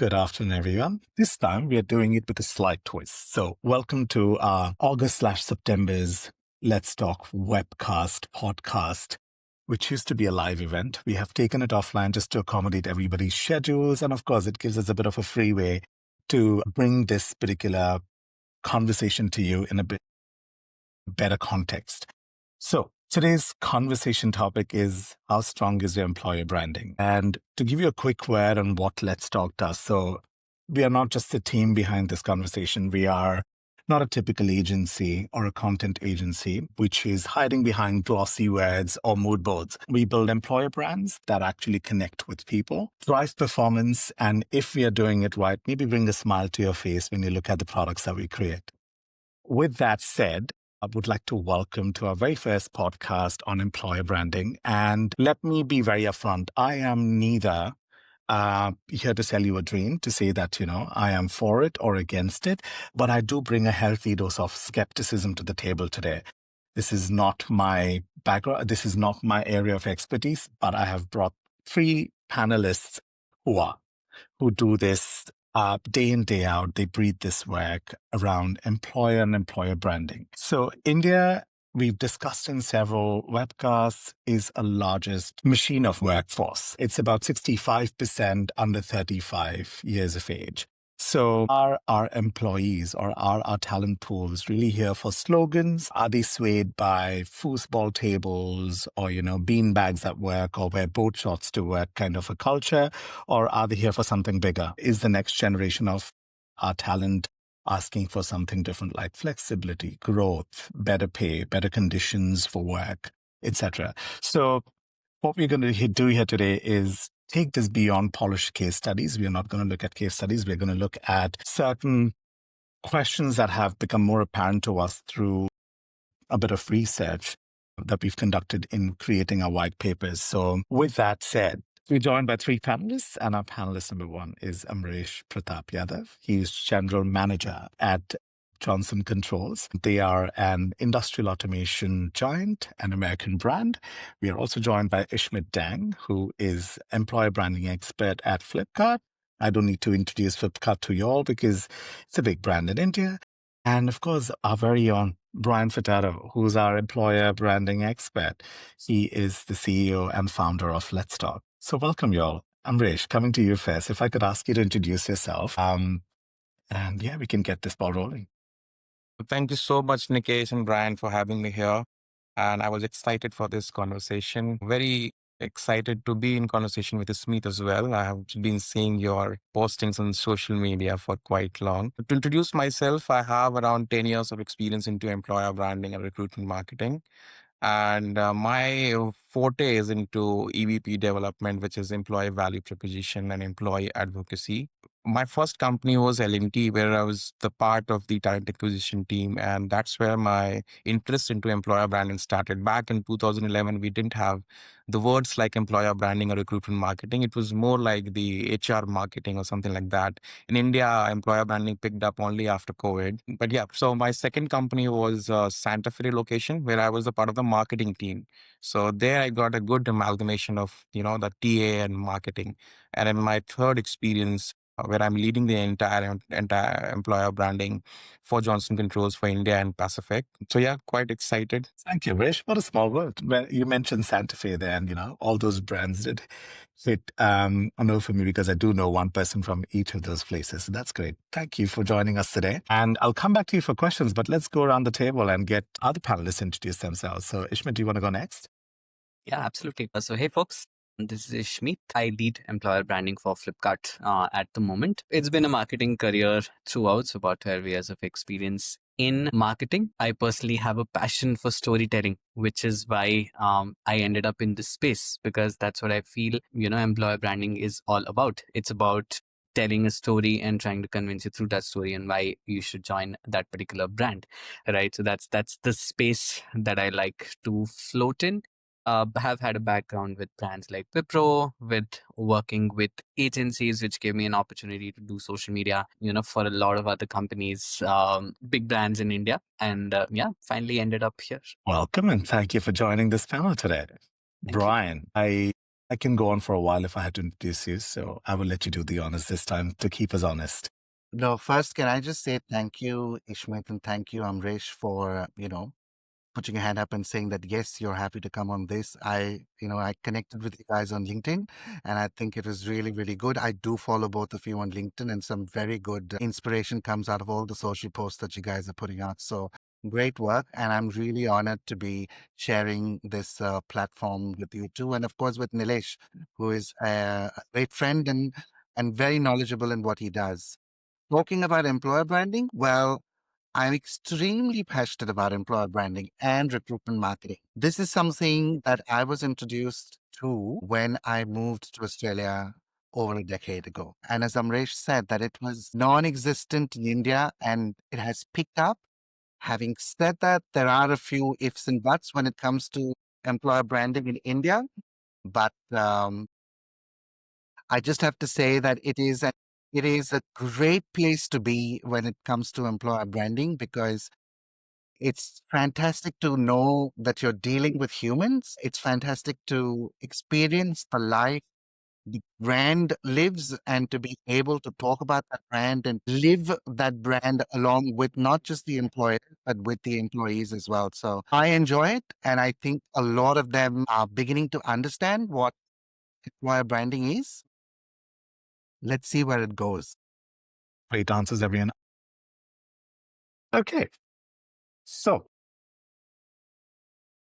Good afternoon, everyone. This time we are doing it with a slight twist. So, welcome to our August/September's Let's Talk webcast podcast, which used to be a live event. We have taken it offline just to accommodate everybody's schedules. And of course, it gives us a bit of a freeway to bring this particular conversation to you in a bit better context. So, today's conversation topic is how strong is your employer branding? And to give you a quick word on what Let's Talk does. So, we are not just the team behind this conversation. We are not a typical agency or a content agency, which is hiding behind glossy words or mood boards. We build employer brands that actually connect with people, drive performance, and if we are doing it right, maybe bring a smile to your face when you look at the products that we create. With that said, I would like to welcome to our very first podcast on employer branding. And let me be very upfront. I am neither here to sell you a dream, to say that, I am for it or against it, but I do bring a healthy dose of skepticism to the table today. This is not my background. This is not my area of expertise, but I have brought three panelists who do this day in, day out. They breathe this work around employer and employer branding. So India, we've discussed in several webcasts, is a largest machine of workforce. It's about 65% under 35 years of age. So are our employees or are our talent pools really here for slogans? Are they swayed by foosball tables or, bean bags at work or wear boat shorts to work kind of a culture? Or are they here for something bigger? Is the next generation of our talent asking for something different like flexibility, growth, better pay, better conditions for work, etc.? So what we're going to do here today is take this beyond polished case studies. We're not going to look at case studies. We're going to look at certain questions that have become more apparent to us through a bit of research that we've conducted in creating our white papers. So with that said, we're joined by three panelists, and our panelist number one is Amresh Pratap Yadav. He's General Manager at Johnson Controls. They are an industrial automation giant, an American brand. We are also joined by Ishmeet, who is employer branding expert at Flipkart. I don't need to introduce Flipkart to you all because it's a big brand in India. And of course, our very own Bryan Furtado, who's our employer branding expert. He is the CEO and founder of Let's Talk. So welcome, y'all. Amresh, coming to you first. If I could ask you to introduce yourself, and yeah, we can get this ball rolling. Thank you so much, Nikesh and Bryan, for having me here. And I was excited for this conversation. Very excited to be in conversation with Ishmeet as well. I have been seeing your postings on social media for quite long. To introduce myself, I have around 10 years of experience into employer branding and recruitment marketing. And my forte is into EVP development, which is employee value proposition and employee advocacy. My first company was L&T, where I was the part of the talent acquisition team. And that's where my interest into employer branding started. Back in 2011, we didn't have the words like employer branding or recruitment marketing. It was more like the HR marketing or something like that. In India, employer branding picked up only after COVID. But yeah, so my second company was Santa Fe location, where I was a part of the marketing team. So there I got a good amalgamation of, the TA and marketing. And in my third experience, where I'm leading the entire employer branding for Johnson Controls for India and Pacific. So yeah, quite excited. Thank you, Rish. What a small world. Well, you mentioned Santa Fe there, and all those brands did hit a note for me because I do know one person from each of those places. So that's great. Thank you for joining us today. And I'll come back to you for questions, but let's go around the table and get other panelists introduce themselves. So Ishmael, do you want to go next? Yeah, absolutely. So, hey, folks, this is Ishmeet. I lead employer branding for Flipkart at the moment. It's been a marketing career throughout, so about 12 years of experience in marketing. I personally have a passion for storytelling, which is why I ended up in this space, because that's what I feel, employer branding is all about. It's about telling a story and trying to convince you through that story and why you should join that particular brand, right? So that's the space that I like to float in. Have had a background with brands like Wipro, with working with agencies, which gave me an opportunity to do social media, for a lot of other companies, big brands in India. And finally ended up here. Welcome, and thank you for joining this panel today. Thank you. Bryan, I I can go on for a while if I had to introduce you, so I will let you do the honors this time to keep us honest. No, first, can I just say thank you, Ishmeet, and thank you, Amresh, for, putting your hand up and saying that, yes, you're happy to come on this. I connected with you guys on LinkedIn, and I think it was really, really good. I do follow both of you on LinkedIn, and some very good inspiration comes out of all the social posts that you guys are putting out. So great work. And I'm really honored to be sharing this platform with you too. And of course, with Nilesh, who is a great friend and very knowledgeable in what he does. Talking about employer branding, well, I'm extremely passionate about employer branding and recruitment marketing. This is something that I was introduced to when I moved to Australia over a decade ago. And as Amresh said, that it was non existent in India and it has picked up. Having said that, there are a few ifs and buts when it comes to employer branding in India. But I just have to say that it is a great place to be when it comes to employer branding because it's fantastic to know that you're dealing with humans. It's fantastic to experience the life the brand lives and to be able to talk about that brand and live that brand along with not just the employer, but with the employees as well. So I enjoy it. And I think a lot of them are beginning to understand what employer branding is. Let's see where it goes. Great answers, everyone. Okay, so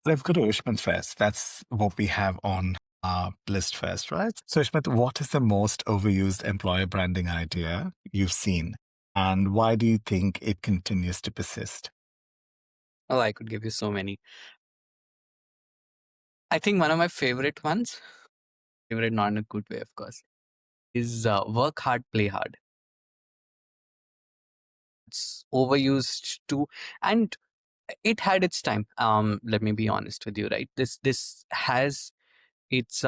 let's go to Ishmeet first. That's what we have on our list first, right? So, Ishmeet, what is the most overused employer branding idea you've seen? And why do you think it continues to persist? Oh, I could give you so many. I think one of my favorite ones, favorite not in a good way, of course, is work hard, play hard. It's overused too, and it had its time. Let me be honest with you, right? This has its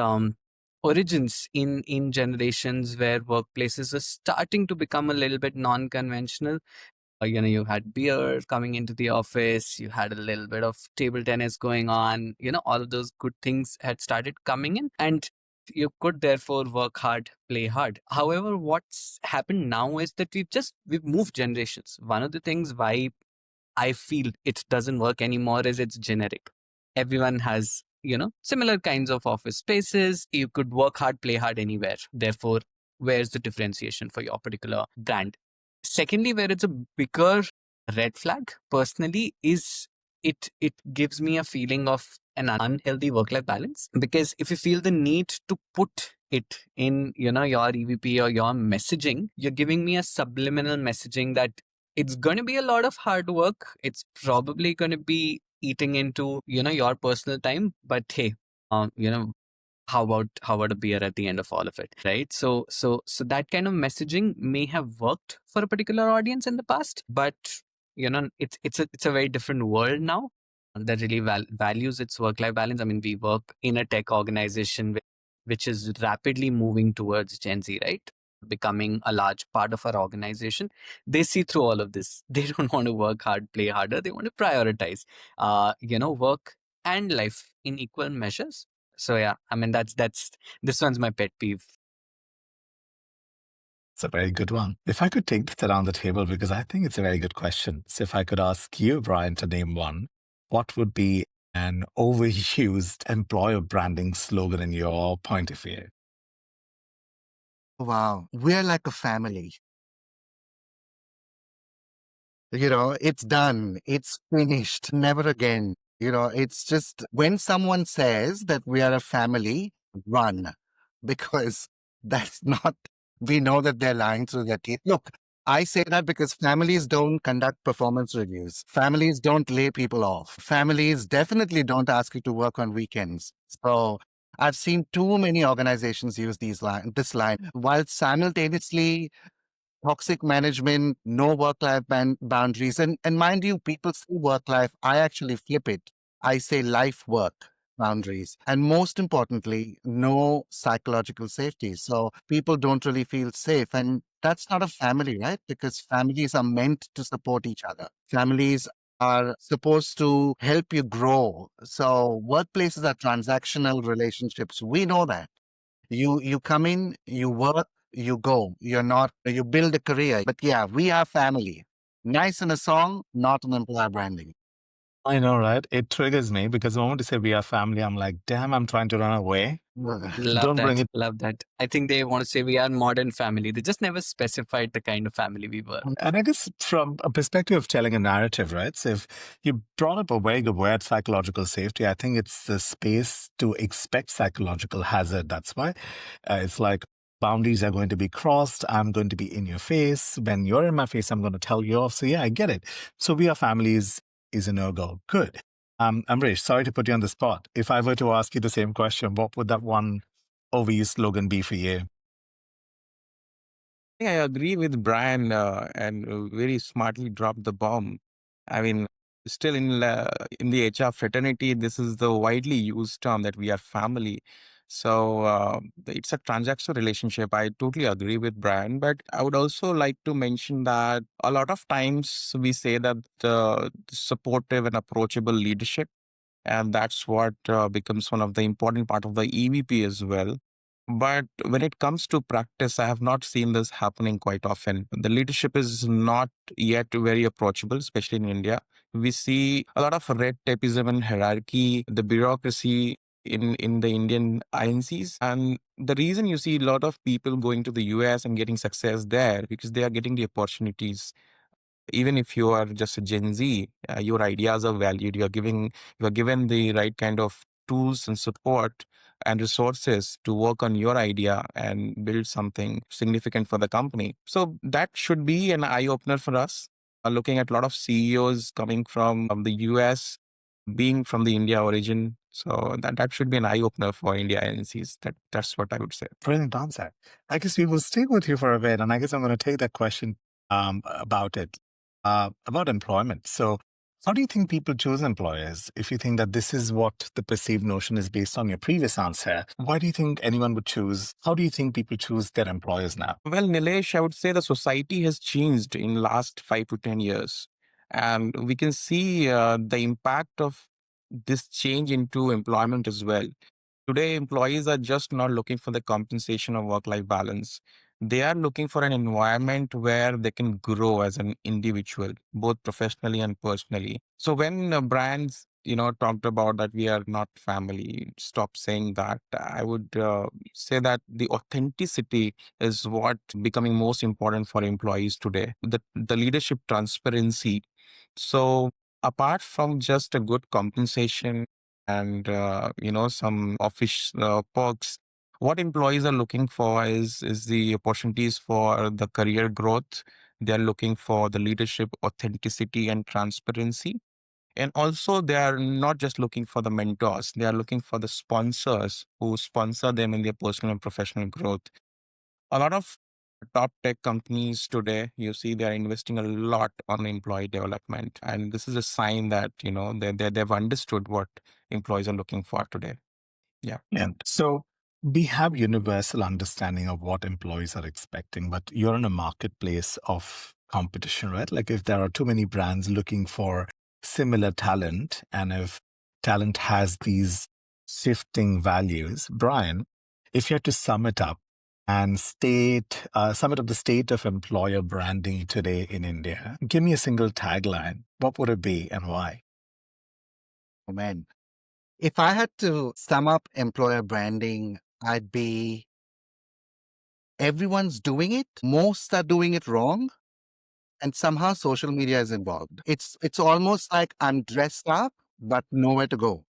origins in generations where workplaces are starting to become a little bit non-conventional. You had beer coming into the office, you had a little bit of table tennis going on, all of those good things had started coming in, and you could therefore work hard, play hard. However, what's happened now is that we've moved generations. One of the things why I feel it doesn't work anymore is it's generic. Everyone has, similar kinds of office spaces. You could work hard, play hard anywhere. Therefore, where's the differentiation for your particular brand? Secondly, where it's a bigger red flag, personally, is it gives me a feeling of an unhealthy work-life balance. Because if you feel the need to put it in, your EVP or your messaging, you're giving me a subliminal messaging that it's going to be a lot of hard work. It's probably going to be eating into, your personal time. But hey, um, you know, how about a beer at the end of all of it, right? So that kind of messaging may have worked for a particular audience in the past, but it's a very different world now that really values its work-life balance. I mean, we work in a tech organization which is rapidly moving towards Gen Z, right? Becoming a large part of our organization. They see through all of this. They don't want to work hard, play harder. They want to prioritize, work and life in equal measures. So yeah, I mean that's this one's my pet peeve. It's a very good one. If I could take this around the table, because I think it's a very good question. So if I could ask you, Bryan, to name one, what would be an overused employer branding slogan in your point of view? Wow. We're like a family. It's done. It's finished. Never again. It's just when someone says that we are a family, run because that's not, we know that they're lying through their teeth. Look, I say that because families don't conduct performance reviews. Families don't lay people off. Families definitely don't ask you to work on weekends. So I've seen too many organizations use this line while simultaneously toxic management, no work-life boundaries. And mind you, people say work-life. I actually flip it. I say life-work boundaries. And most importantly, no psychological safety. So people don't really feel safe. And that's not a family, right? Because families are meant to support each other. Families are supposed to help you grow. So workplaces are transactional relationships. We know that. You come in, you work, you go. You're not, you build a career. But yeah, we are family. Nice in a song, not in employer branding. I know, right? It triggers me because the moment you say we are family, I'm like, damn, I'm trying to run away. Love Don't bring that. it. Love that. I think they want to say we are modern family. They just never specified the kind of family we were. And I guess from a perspective of telling a narrative, right? So if you brought up a very good word, psychological safety, I think it's the space to expect psychological hazard. That's why it's like boundaries are going to be crossed. I'm going to be in your face. When you're in my face, I'm going to tell you off. So yeah, I get it. So we are families is a no-go. Good. Amresh, sorry to put you on the spot. If I were to ask you the same question, what would that one overused slogan be for you? I agree with Brian and very smartly dropped the bomb. I mean, still in the HR fraternity, this is the widely used term that we are family. So it's a transactional relationship. I totally agree with Brian, but I would also like to mention that a lot of times we say that supportive and approachable leadership, and that's what becomes one of the important part of the EVP as well. But when it comes to practice, I have not seen this happening quite often. The leadership is not yet very approachable, especially in India. We see a lot of red tapeism and hierarchy, the bureaucracy in the Indian INCs. And the reason you see a lot of people going to the US and getting success there because they are getting the opportunities. Even if you are just a Gen Z, your ideas are valued. You are given the right kind of tools and support and resources to work on your idea and build something significant for the company. So that should be an eye opener for us. Looking at a lot of CEOs coming from the US, being from the India origin. So that should be an eye opener for India agencies. That's what I would say. Brilliant answer. I guess we will stay with you for a bit, and I guess I'm going to take that question about it, about employment. So, how do you think people choose employers? If you think that this is what the perceived notion is based on your previous answer, why do you think anyone would choose? How do you think people choose their employers now? Well, Nilesh, I would say the society has changed in last 5 to 10 years, and we can see the impact of this change into employment as well. Today, employees are just not looking for the compensation or work-life balance. They are looking for an environment where they can grow as an individual, both professionally and personally. So when brands, talked about that we are not family, stop saying that. I would say that the authenticity is what becoming most important for employees today. The leadership transparency. So apart from just a good compensation and some office perks, what employees are looking for is the opportunities for the career growth. They're looking for the leadership authenticity and transparency, and also they are not just looking for the mentors, they are looking for the sponsors who sponsor them in their personal and professional growth. A lot of top tech companies today, you see, they're investing a lot on employee development. And this is a sign that, they've understood what employees are looking for today. Yeah. And so we have universal understanding of what employees are expecting, but you're in a marketplace of competition, right? Like if there are too many brands looking for similar talent, and if talent has these shifting values, Brian, if you had to sum it up and sum it up the state of employer branding today in India, give me a single tagline. What would it be and why? Oh, man. If I had to sum up employer branding, I'd be everyone's doing it, most are doing it wrong, and somehow social media is involved. It's almost like I'm dressed up, but nowhere to go.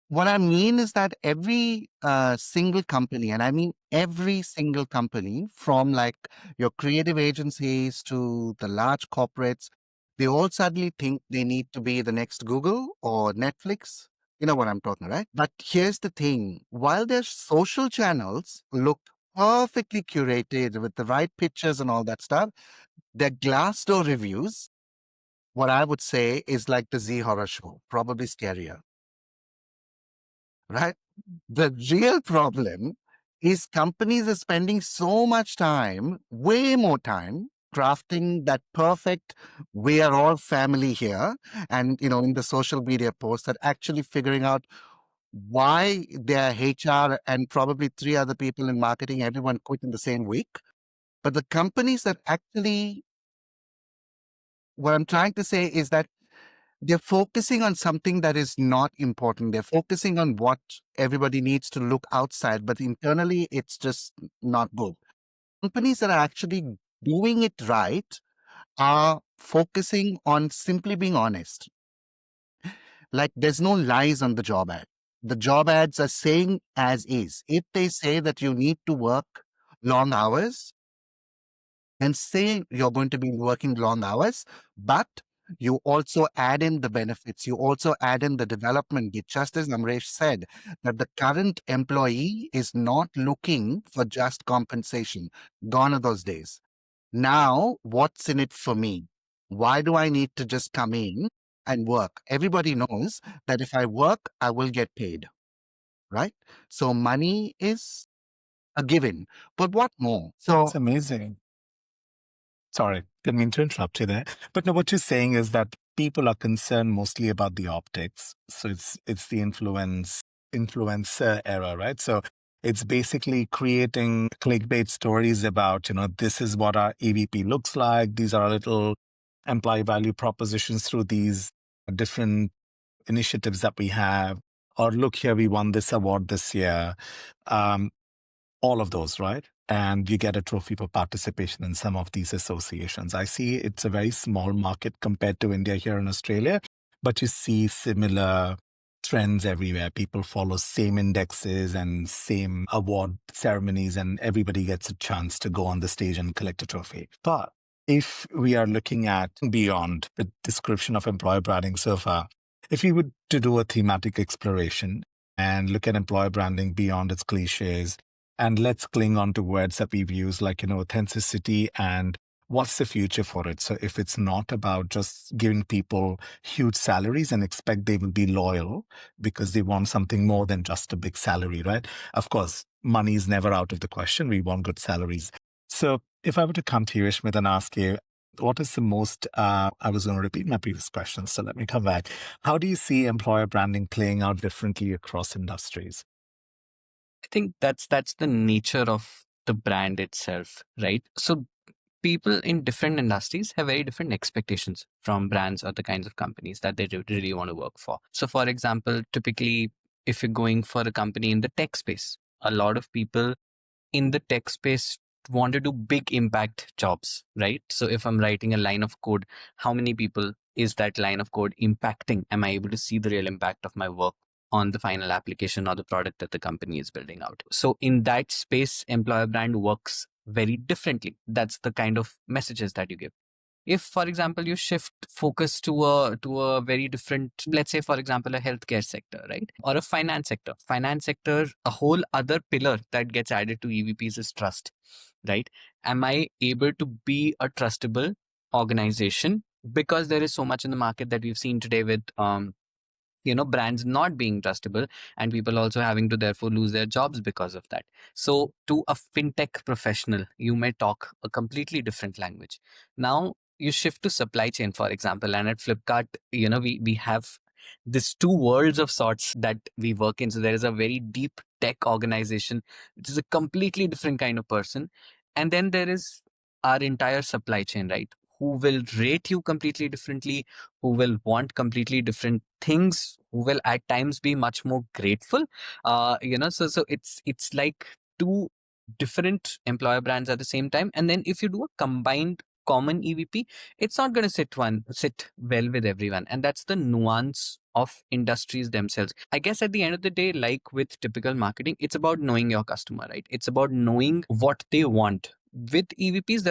What I mean is that every single company, and I mean every single company, from like your creative agencies to the large corporates, they all suddenly think they need to be the next Google or Netflix. You know what I'm talking, right? But here's the thing, while their social channels look perfectly curated with the right pictures and all that stuff, their Glassdoor reviews, what I would say is like the Z horror show, probably scarier, right? The real problem is companies are spending so much time, way more time, crafting that perfect, we are all family here. And, in the social media posts, that actually figuring out why their HR and probably three other people in marketing, everyone quit in the same week. But the companies that actually, what I'm trying to say is that they're focusing on something that is not important. They're focusing on what everybody needs to look outside, but internally it's just not good. Companies that are actually doing it right are focusing on simply being honest. Like there's no lies on the job ad. The job ads are saying as is. If they say that you need to work long hours, and say you're going to be working long hours, but you also add in the benefits, you also add in the development bit. Just as Amresh said, that the current employee is not looking for just compensation. Gone are those days. Now, what's in it for me? Why do I need to just come in and work? Everybody knows that if I work, I will get paid, right? So money is a given. But what more? That's So amazing. Sorry, didn't mean to interrupt you there. But no, what you're saying is that people are concerned mostly about the optics. So it's the influencer era, right? So it's basically creating clickbait stories about, this is what our EVP looks like. These are our little employee value propositions through these different initiatives that we have. Or look here, we won this award this year. Um, all of those, right? And you get a trophy for participation in some of these associations. I see it's a very small market compared to India here in Australia, but you see similar trends everywhere. People follow same indexes and same award ceremonies, and everybody gets a chance to go on the stage and collect a trophy. But if we are looking at beyond the description of employer branding so far, if we were to do a thematic exploration and look at employer branding beyond its cliches, and let's cling on to words that we've used, like, authenticity and what's the future for it. So if it's not about just giving people huge salaries and expect they will be loyal because they want something more than just a big salary, right? Of course, money is never out of the question. We want good salaries. So if I were to come to you, Ishmeet, and ask you, what is the most, I was going to repeat my previous question, so let me come back. How do you see employer branding playing out differently across industries? I think that's the nature of the brand itself, right? So people in different industries have very different expectations from brands or the kinds of companies that they really want to work for. So for example, typically if you're going for a company in the tech space, a lot of people in the tech space want to do big impact jobs, right? So if I'm writing a line of code, how many people is that line of code impacting? Am I able to see the real impact of my work on the final application or the product that the company is building out? So in that space, employer brand works very differently. That's the kind of messages that you give. If for example you shift focus to a very different, let's say for example a healthcare sector, right, or a finance sector, a whole other pillar that gets added to EVPs is trust, right? Am I able to be a trustable organization? Because there is so much in the market that we've seen today with brands not being trustable, and people also having to therefore lose their jobs because of that. So to a fintech professional, you may talk a completely different language. Now you shift to supply chain, for example, and at Flipkart, we have this two worlds of sorts that we work in. So there is a very deep tech organization, which is a completely different kind of person, and then there is our entire supply chain, right, who will rate you completely differently, who will want completely different things, who will at times be much more grateful. So it's like two different employer brands at the same time. And then if you do a combined common EVP, it's not going to sit well with everyone. And that's the nuance of industries themselves. I guess at the end of the day, like with typical marketing, it's about knowing your customer, right? It's about knowing what they want. With EVPs,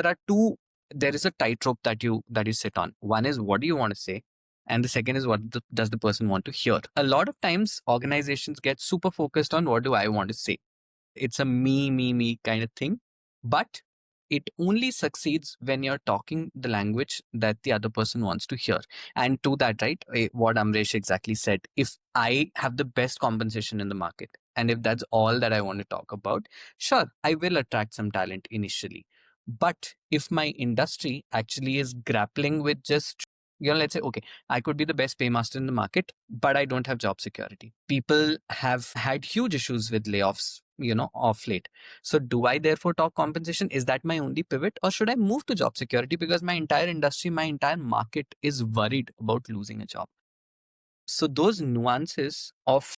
there is a tightrope that you sit on. One is, what do you want to say? And the second is, does the person want to hear? A lot of times organizations get super focused on, what do I want to say? It's a me kind of thing. But it only succeeds when you're talking the language that the other person wants to hear. And to that, right, what Amresh exactly said, if I have the best compensation in the market, and if that's all that I want to talk about, sure, I will attract some talent initially. But if my industry actually is grappling with just Let's say, okay, I could be the best paymaster in the market, but I don't have job security. People have had huge issues with layoffs, off late. So do I therefore talk compensation? Is that my only pivot? Or should I move to job security because my entire industry, my entire market is worried about losing a job? So those nuances of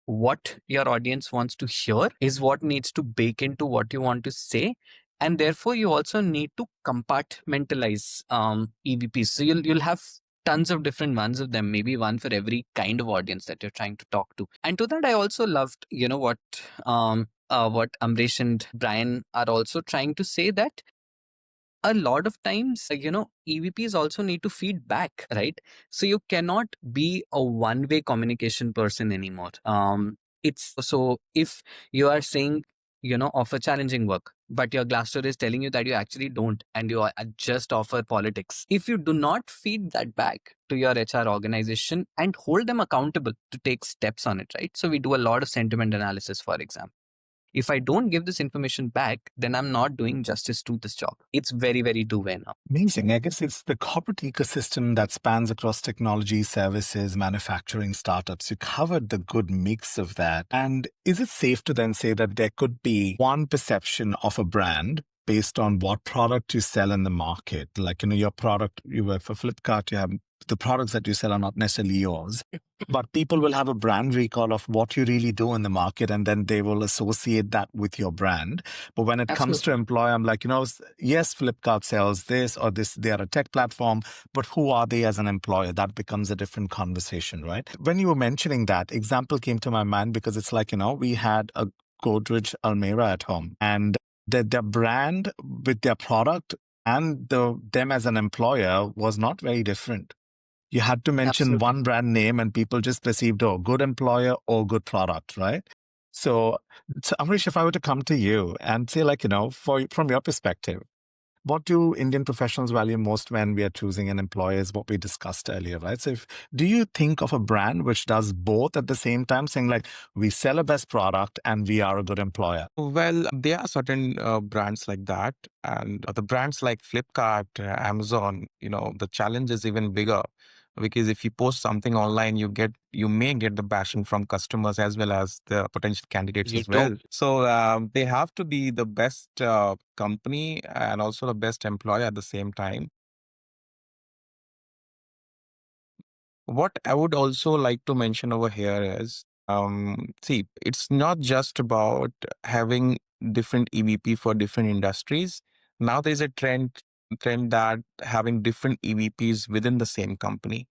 what your audience wants to hear is what needs to bake into what you want to say. And therefore you also need to compartmentalize EVPs. So you'll have tons of different ones of them, maybe one for every kind of audience that you're trying to talk to. And to that, I also loved, what Amresh and Bryan are also trying to say, that a lot of times, EVPs also need to feed back, right? So you cannot be a one-way communication person anymore. It's so if you are saying, offer challenging work, but your Glassdoor is telling you that you actually don't, and you just offer politics. If you do not feed that back to your HR organization and hold them accountable to take steps on it, right? So we do a lot of sentiment analysis, for example. If I don't give this information back, then I'm not doing justice to this job. It's very, very two-way now. Amazing. I guess it's the corporate ecosystem that spans across technology, services, manufacturing, startups. You covered the good mix of that. And is it safe to then say that there could be one perception of a brand based on what product you sell in the market? Like, your product, you work for Flipkart, you have the products that you sell are not necessarily yours, but people will have a brand recall of what you really do in the market, and then they will associate that with your brand. But when it comes to employer, I'm like, yes, Flipkart sells this or this, they are a tech platform, but who are they as an employer? That becomes a different conversation, right? When you were mentioning that, example came to my mind because it's like, we had a Godrej Almera at home, and their brand with their product and them as an employer was not very different. You had to mention one brand name and people just perceived, oh, good employer or good product, right? So Amrish, if I were to come to you and say, like, from your perspective, what do Indian professionals value most when we are choosing an employer is what we discussed earlier, right? So do you think of a brand which does both at the same time, saying like, we sell a best product and we are a good employer? Well, there are certain brands like that. And the brands like Flipkart, Amazon, the challenge is even bigger because if you post something online, you may get the bashing from customers as well as the potential candidates as well. So they have to be the best company and also the best employer at the same time. What I would also like to mention over here is, see, it's not just about having different EVP for different industries. Now there's a trend that having different EVPs within the same company.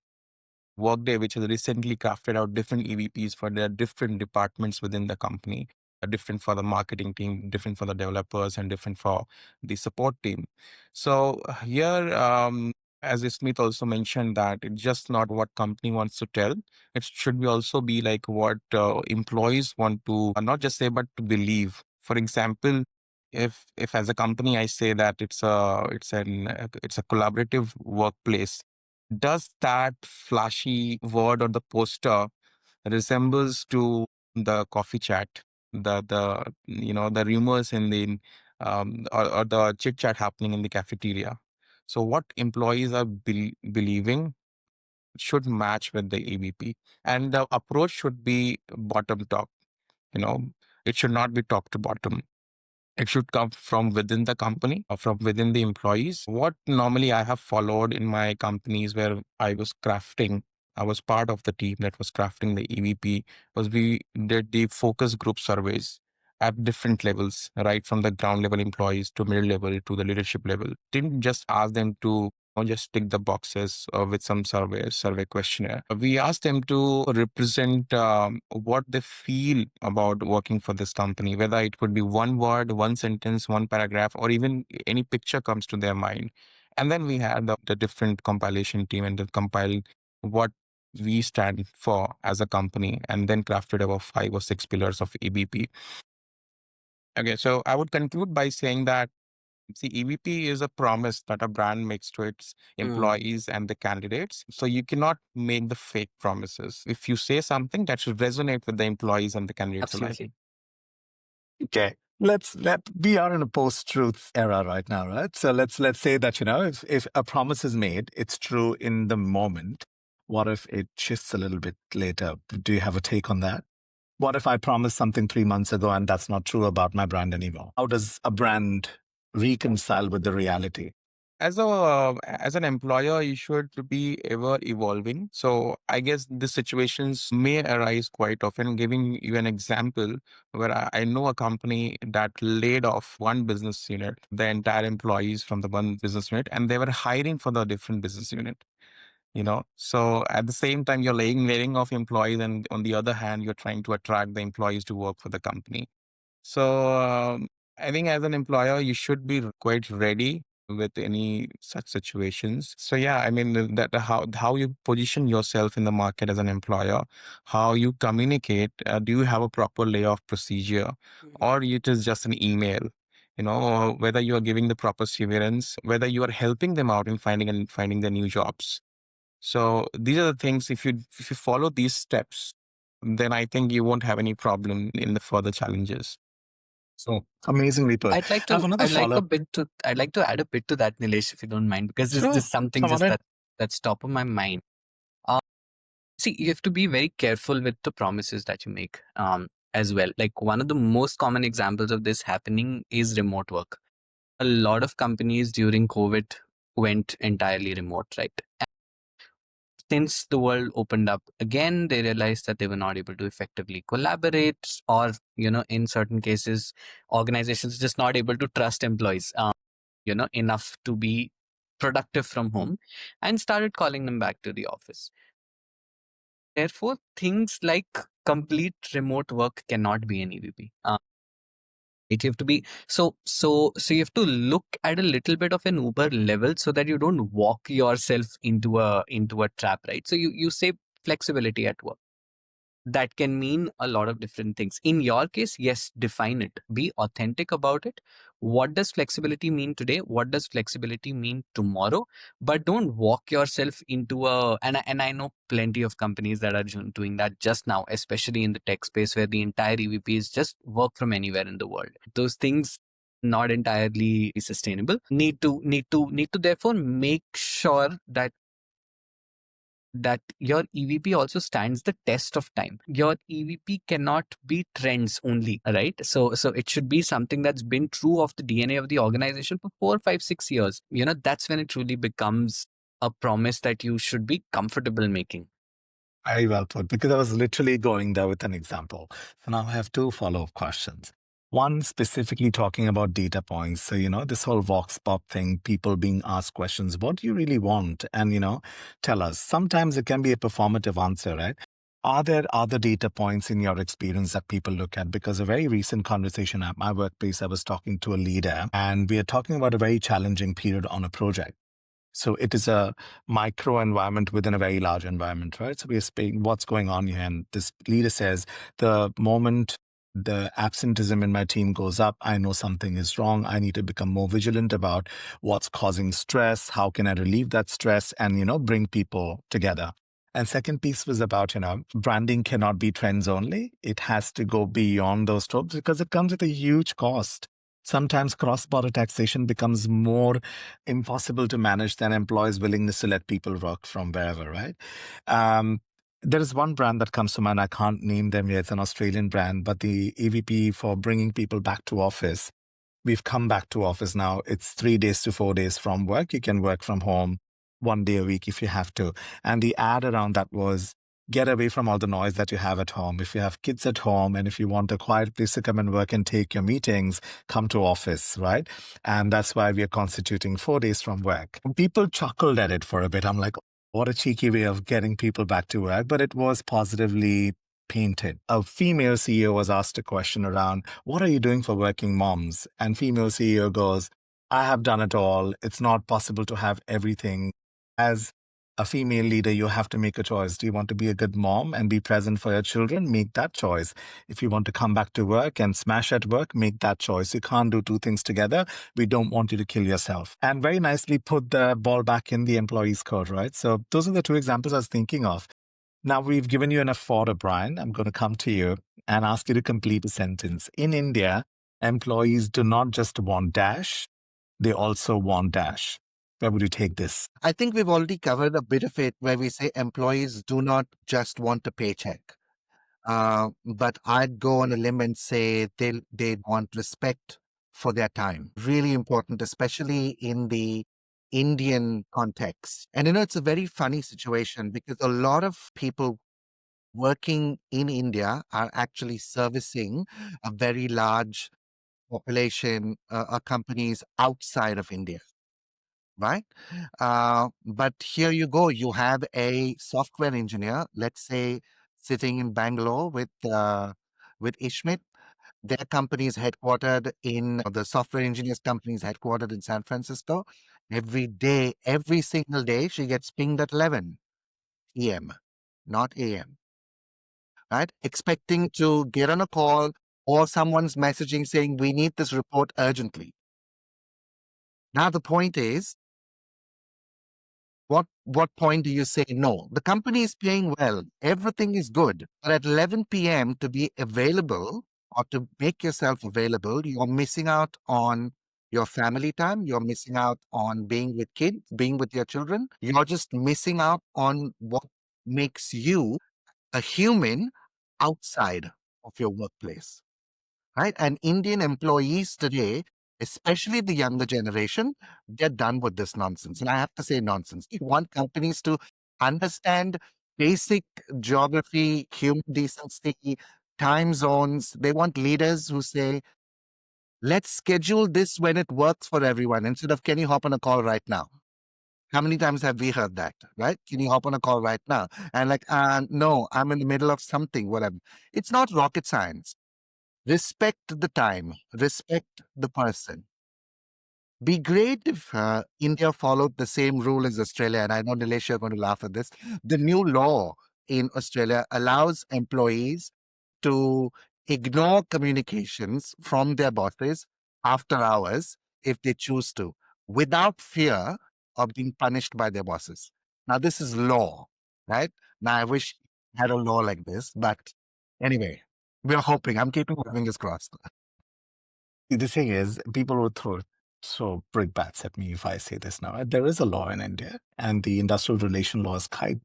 Workday, which has recently crafted out different EVPs for their different departments within the company, different for the marketing team, different for the developers, and different for the support team. So here, as Smith also mentioned, that it's just not what company wants to tell. It should be also be like what employees want to not just say, but to believe. For example, if as a company I say that it's a collaborative workplace, does that flashy word on the poster resembles to the coffee chat, the rumors in the or the chit chat happening in the cafeteria? So what employees are believing should match with the EVP, and the approach should be bottom top. It should not be top to bottom. It should come from within the company or from within the employees. What normally I have followed in my companies where I was part of the team that was crafting the EVP, was we did the focus group surveys at different levels, right from the ground level employees to middle level to the leadership level. Didn't just ask them to just tick the boxes with some survey questionnaire. We asked them to represent what they feel about working for this company, whether it could be one word, one sentence, one paragraph, or even any picture comes to their mind. And then we had the different compilation team and they compiled what we stand for as a company and then crafted about 5 or 6 pillars of EBP. Okay, so I would conclude by saying that, see, EVP is a promise that a brand makes to its employees and the candidates. So you cannot make the fake promises. If you say something, that should resonate with the employees and the candidates alike. Absolutely. Okay. we are in a post-truth era right now, right? So let's say that, if a promise is made, it's true in the moment. What if it shifts a little bit later? Do you have a take on that? What if I promised something 3 months ago and that's not true about my brand anymore? How does a brand reconcile with the reality? As an employer, you should be ever evolving. So I guess the situations may arise quite often. Giving you an example, where I know a company that laid off one business unit, the entire employees from the one business unit, and they were hiring for the different business unit. So at the same time, you're laying off employees, and on the other hand, you're trying to attract the employees to work for the company. So I think as an employer, you should be quite ready with any such situations. So yeah, I mean that how you position yourself in the market as an employer, how you communicate. Do you have a proper layoff procedure, or it is just an email? Or whether you are giving the proper severance, whether you are helping them out in finding their new jobs. So these are the things. If you follow these steps, then I think you won't have any problem in the further challenges. So amazingly put. I have another follow-up. I'd like to add a bit to that, Nilesh, if you don't mind, because this Sure. is something Come on just in. that's top of my mind. See, you have to be very careful with the promises that you make as well. Like one of the most common examples of this happening is remote work. A lot of companies during COVID went entirely remote, right? Since the world opened up again, they realized that they were not able to effectively collaborate, or, in certain cases, organizations just not able to trust employees, enough to be productive from home, and started calling them back to the office. Therefore, things like complete remote work cannot be an EVP. You have to be so you have to look at a little bit of an Uber level so that you don't walk yourself into a trap, right? So you say flexibility at work. That can mean a lot of different things. In your case, yes, define it. Be authentic about it. What does flexibility mean today? What does flexibility mean tomorrow? But don't walk yourself into and I know plenty of companies that are doing that just now, especially in the tech space where the entire EVP is just work from anywhere in the world. Those things not entirely sustainable. Need to therefore make sure that your EVP also stands the test of time. Your EVP cannot be trends only, right? So it should be something that's been true of the DNA of the organization for 4, 5, 6 years. That's when it truly becomes a promise that you should be comfortable making. Very well put, because I was literally going there with an example. So now I have two follow-up questions. One specifically talking about data points. So, this whole Vox Pop thing, people being asked questions, what do you really want? And, tell us. Sometimes it can be a performative answer, right? Are there other data points in your experience that people look at? Because a very recent conversation at my workplace, I was talking to a leader and we are talking about a very challenging period on a project. So it is a micro environment within a very large environment, right? So we're speaking what's going on here. And this leader says, the moment the absenteeism in my team goes up, I know something is wrong. I need to become more vigilant about what's causing stress. How can I relieve that stress and, bring people together? And second piece was about, branding cannot be trends only. It has to go beyond those tropes because it comes with a huge cost. Sometimes cross-border taxation becomes more impossible to manage than employees' willingness to let people work from wherever, right? There is one brand that comes to mind. I can't name them yet. It's an Australian brand, but the EVP for bringing people back to office. We've come back to office now. It's 3 days to 4 days from work. You can work from home 1 day a week if you have to. And the ad around that was, get away from all the noise that you have at home. If you have kids at home and if you want a quiet place to come and work and take your meetings, come to office, right? And that's why we are constituting 4 days from work. People chuckled at it for a bit. I'm like, what a cheeky way of getting people back to work. But it was positively painted. A female CEO was asked a question around, what are you doing for working moms? And female CEO goes, I have done it all. It's not possible to have everything. As a female leader, you have to make a choice. Do you want to be a good mom and be present for your children? Make that choice. If you want to come back to work and smash at work, make that choice. You can't do two things together. We don't want you to kill yourself. And very nicely put the ball back in the employee's court, right? So those are the two examples I was thinking of. Now we've given you enough fodder, Bryan. I'm going to come to you and ask you to complete a sentence. In India, employees do not just want dash, they also want dash. Where would you take this? I think we've already covered a bit of it where we say employees do not just want a paycheck. But I'd go on a limb and say they want respect for their time. Really important, especially in the Indian context. And it's a very funny situation because a lot of people working in India are actually servicing a very large population, companies outside of India, right? But here you go, you have a software engineer, let's say, sitting in Bangalore with Ishmeet. Their company is headquartered in the software engineers company is headquartered in San Francisco. Every day, every single day, she gets pinged at 11 p.m., not a.m., right? Expecting to get on a call or someone's messaging saying, we need this report urgently. Now, the point is, what point do you say no? The company is paying well, everything is good, but at 11 p.m. to be available or to make yourself available, you're missing out on your family time, you're missing out on being with kids, being with your children, you're just missing out on what makes you a human outside of your workplace, right? And Indian employees today, especially the younger generation, they're done with this nonsense. And I have to say nonsense. They want companies to understand basic geography, human decency, time zones. They want leaders who say, let's schedule this when it works for everyone instead of, can you hop on a call right now? How many times have we heard that, right? Can you hop on a call right now? And like, no, I'm in the middle of something, whatever. It's not rocket science. Respect the time, respect the person. Be great if India followed the same rule as Australia. And I know, Nilesh, you're going to laugh at this. The new law in Australia allows employees to ignore communications from their bosses after hours if they choose to, without fear of being punished by their bosses. Now, this is law, right? Now, I wish I had a law like this, but anyway, we're hoping. I'm keeping my fingers crossed. The thing is, people will throw brickbats at me if I say this now. There is a law in India, and the industrial relation law is quite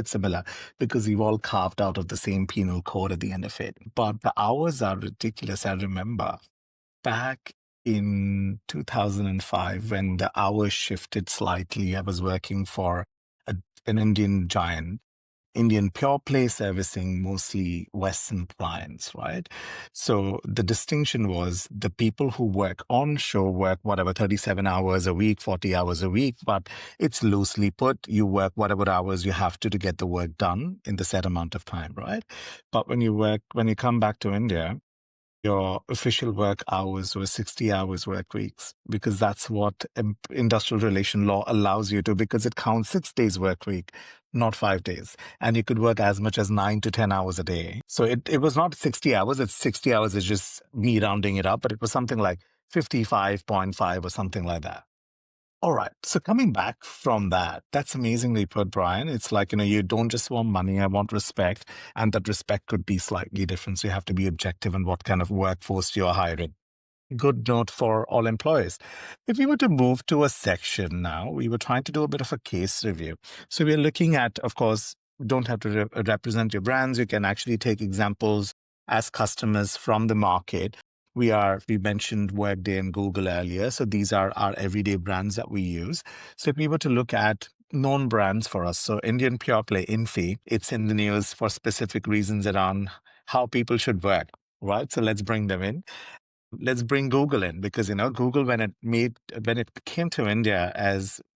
similar because we've all carved out of the same penal code at the end of it. But the hours are ridiculous. I remember back in 2005 when the hours shifted slightly. I was working for an Indian giant. Indian pure play servicing mostly Western clients, right? So the distinction was the people who work onshore work whatever 37 hours a week, 40 hours a week, but it's loosely put. You work whatever hours you have to get the work done in the set amount of time, right? But when you come back to India, your official work hours were 60 hours work weeks because that's what industrial relation law allows you to, because it counts 6 days work week, not 5 days. And you could work as much as 9 to 10 hours a day. So it was not 60 hours. It's 60 hours is just me rounding it up, but it was something like 55.5 or something like that. All right. So coming back from that, that's amazingly put, Brian. It's like, you don't just want money, I want respect. And that respect could be slightly different. So you have to be objective in what kind of workforce you're hiring. Good note for all employees. If we were to move to a section now, we were trying to do a bit of a case review. So we're looking at, of course, don't have to represent your brands. You can actually take examples as customers from the market. We mentioned Workday and Google earlier. So these are our everyday brands that we use. So if we were to look at known brands for us, so Indian Pure Play, Infi, it's in the news for specific reasons around how people should work, right? So let's bring them in. Let's bring Google in because Google, when it came to India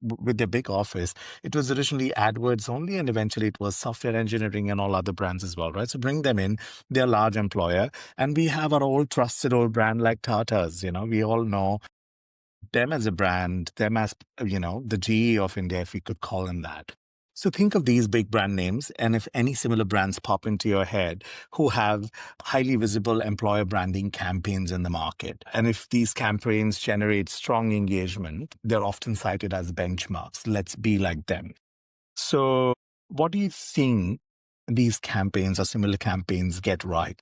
with their big office, it was originally AdWords only, and eventually it was software engineering and all other brands as well, right? So bring them in. They're a large employer, and we have our old trusted old brand like Tata's. We all know them as a brand, them as the GE of India, if we could call them that. So think of these big brand names, and if any similar brands pop into your head who have highly visible employer branding campaigns in the market. And if these campaigns generate strong engagement, they're often cited as benchmarks. Let's be like them. So what do you think these campaigns or similar campaigns get right?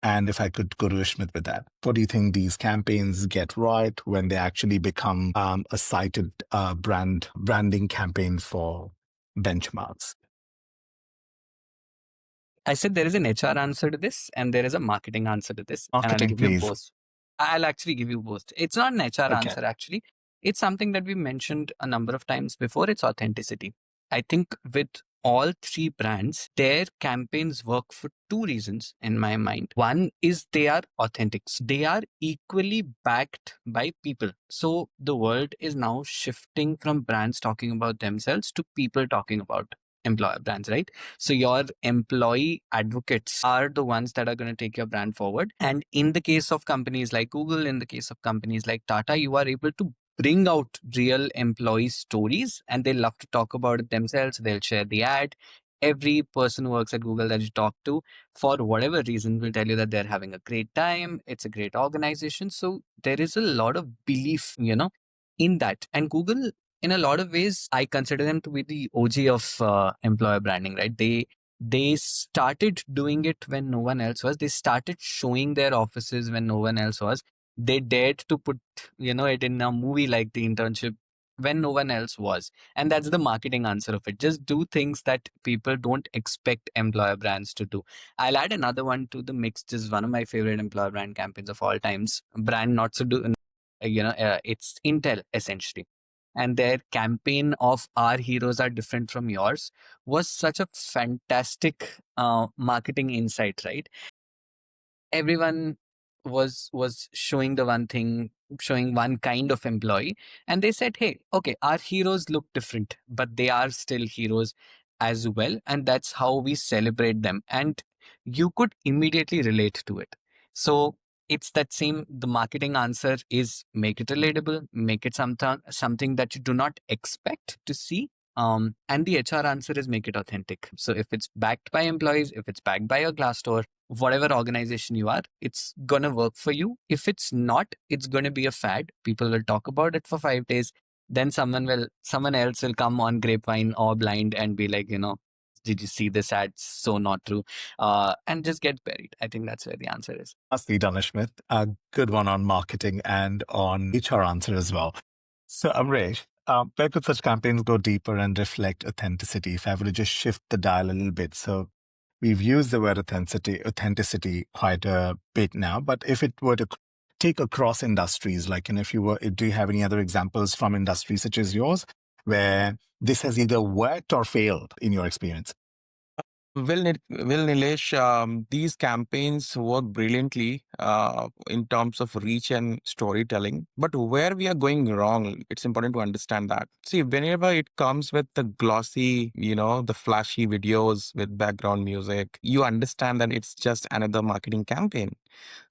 And if I could go to Ishmeet with that, what do you think these campaigns get right when they actually become a cited branding campaign for benchmarks? I said there is an HR answer to this and there is a marketing answer to this, and I'll Marketing, give you please. both. I'll actually give you both. It's not an HR Okay. answer, actually. It's something that we mentioned a number of times before. It's authenticity. I think with all three brands, their campaigns work for two reasons in my mind. One is they are authentic. They are equally backed by people. So the world is now shifting from brands talking about themselves to people talking about employer brands, right? So your employee advocates are the ones that are going to take your brand forward. And in the case of companies like Google, in the case of companies like Tata, you are able to bring out real employee stories, and they love to talk about it themselves. They'll share the ad. Every person who works at Google that you talk to, for whatever reason, will tell you that they're having a great time. It's a great organization. So there is a lot of belief, in that. And Google, in a lot of ways, I consider them to be the OG of employer branding, right? They started doing it when no one else was. They started showing their offices when no one else was. They dared to put, it in a movie like The Internship when no one else was. And that's the marketing answer of it. Just do things that people don't expect employer brands to do. I'll add another one to the mix. Just one of my favorite employer brand campaigns of all times. Brand not so do, it's Intel essentially, and their campaign of "Our heroes are different from yours" was such a fantastic marketing insight, right? Everyone was showing the one thing, showing one kind of employee, and they said, hey, okay, our heroes look different, but they are still heroes as well, and that's how we celebrate them. And you could immediately relate to it. So it's that same, the marketing answer is make it relatable, make it something that you do not expect to see. And the HR answer is make it authentic. So if it's backed by employees, if it's backed by a Glassdoor, whatever organization you are, it's gonna work for you. If it's not, it's gonna be a fad. People will talk about it for 5 days. Then someone else will come on Grapevine or Blind and be like, did you see this ad? So not true. And just get buried. I think that's where the answer is. Nicely done, Ishmeet. A good one on marketing and on HR answer as well. So, Amresh, where could such campaigns go deeper and reflect authenticity? If I were to just shift the dial a little bit. So, we've used the word authenticity quite a bit now, but if it were to take across industries, like, and if you were, do you have any other examples from industries such as yours where this has either worked or failed in your experience? Nilesh, these campaigns work brilliantly in terms of reach and storytelling. But where we are going wrong, it's important to understand that. See, whenever it comes with the glossy, the flashy videos with background music, you understand that it's just another marketing campaign.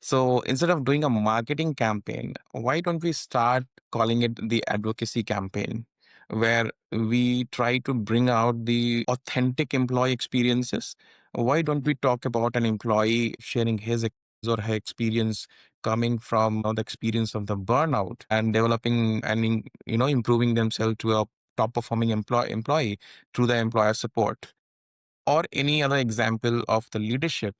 So instead of doing a marketing campaign, why don't we start calling it the advocacy campaign, where we try to bring out the authentic employee experiences? Why don't we talk about an employee sharing his or her experience coming from the experience of the burnout and developing and improving themselves to a top performing employee through the employer support, or any other example of the leadership,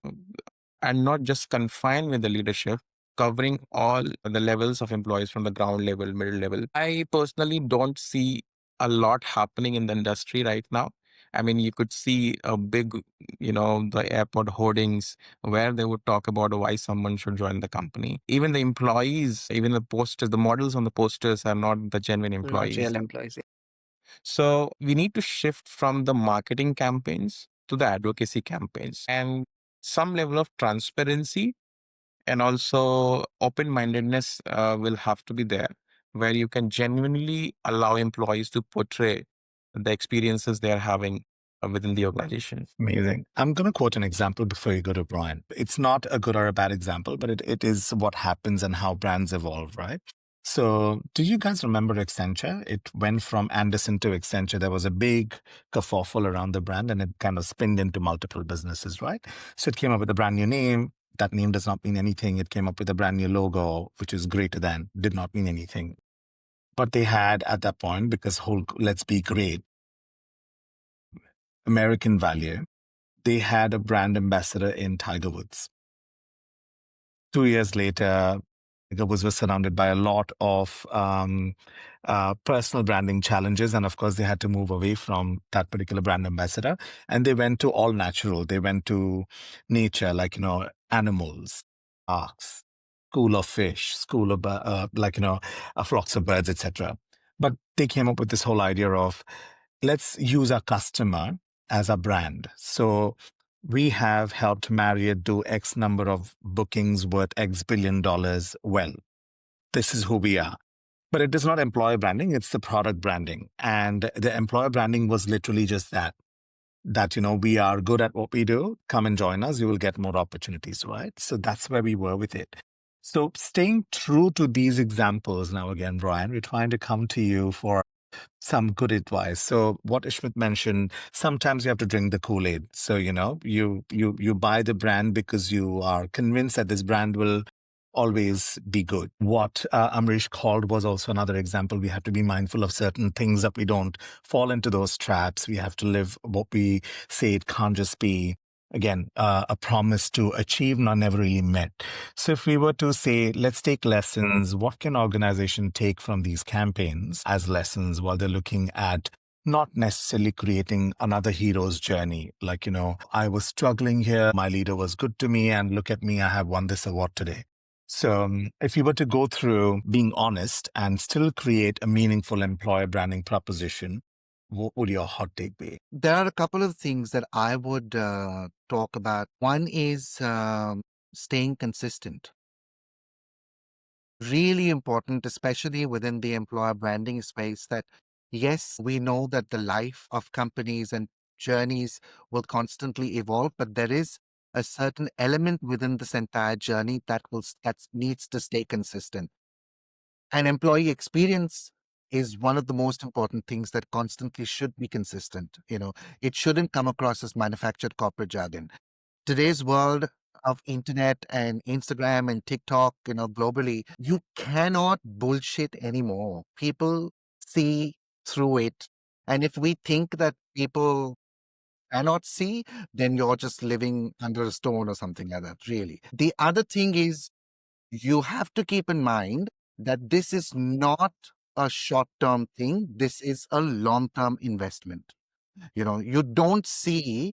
and not just confined with the leadership, covering all the levels of employees from the ground level, middle level. I personally don't see a lot happening in the industry right now. I mean, you could see a big, the airport hoardings where they would talk about why someone should join the company. Even the employees, even the posters, the models on the posters are not the genuine Not employees. real employees. So we need to shift from the marketing campaigns to the advocacy campaigns, and some level of transparency and also open-mindedness will have to be there, where you can genuinely allow employees to portray the experiences they're having within the organization. Amazing. I'm going to quote an example before you go to Bryan. It's not a good or a bad example, but it is what happens and how brands evolve, right? So, do you guys remember Accenture? It went from Anderson to Accenture. There was a big kerfuffle around the brand and it kind of spinned into multiple businesses, right? So, it came up with a brand new name. That name does not mean anything. It came up with a brand new logo, which is greater than, did not mean anything. But they had at that point, because whole, let's be great, American value, they had a brand ambassador in Tiger Woods. 2 years later, was surrounded by a lot of personal branding challenges. And of course, they had to move away from that particular brand ambassador. And they went to all natural. They went to nature, like, animals, parks, school of fish, school of, flocks of birds, etc. But they came up with this whole idea of let's use our customer as a brand. So we have helped Marriott do X number of bookings worth X billion dollars. Well, this is who we are. But it is not employer branding, it's the product branding. And the employer branding was literally just that, we are good at what we do. Come and join us. You will get more opportunities, right? So that's where we were with it. So staying true to these examples now again, Bryan, we're trying to come to you for some good advice. So what Ishmeet mentioned, sometimes you have to drink the Kool-Aid. So, you buy the brand because you are convinced that this brand will always be good. What Amresh called was also another example. We have to be mindful of certain things that we don't fall into those traps. We have to live what we say. It can't just be, again, a promise to achieve, not never really met. So if we were to say, let's take lessons, what can organization take from these campaigns as lessons while they're looking at not necessarily creating another hero's journey? Like, I was struggling here, my leader was good to me, and look at me, I have won this award today. So if you were to go through being honest and still create a meaningful employer branding proposition, what would your hot take be? There are a couple of things that I would talk about. One is staying consistent. Really important, especially within the employer branding space, that yes, we know that the life of companies and journeys will constantly evolve, but there is a certain element within this entire journey that needs to stay consistent. And employee experience is one of the most important things that constantly should be consistent. It shouldn't come across as manufactured corporate jargon. Today's world of internet and Instagram and TikTok, globally, you cannot bullshit anymore. People see through it. And if we think that people cannot see, then you're just living under a stone or something like that, really. The other thing is you have to keep in mind that this is not a short term thing, this is a long term investment. You don't see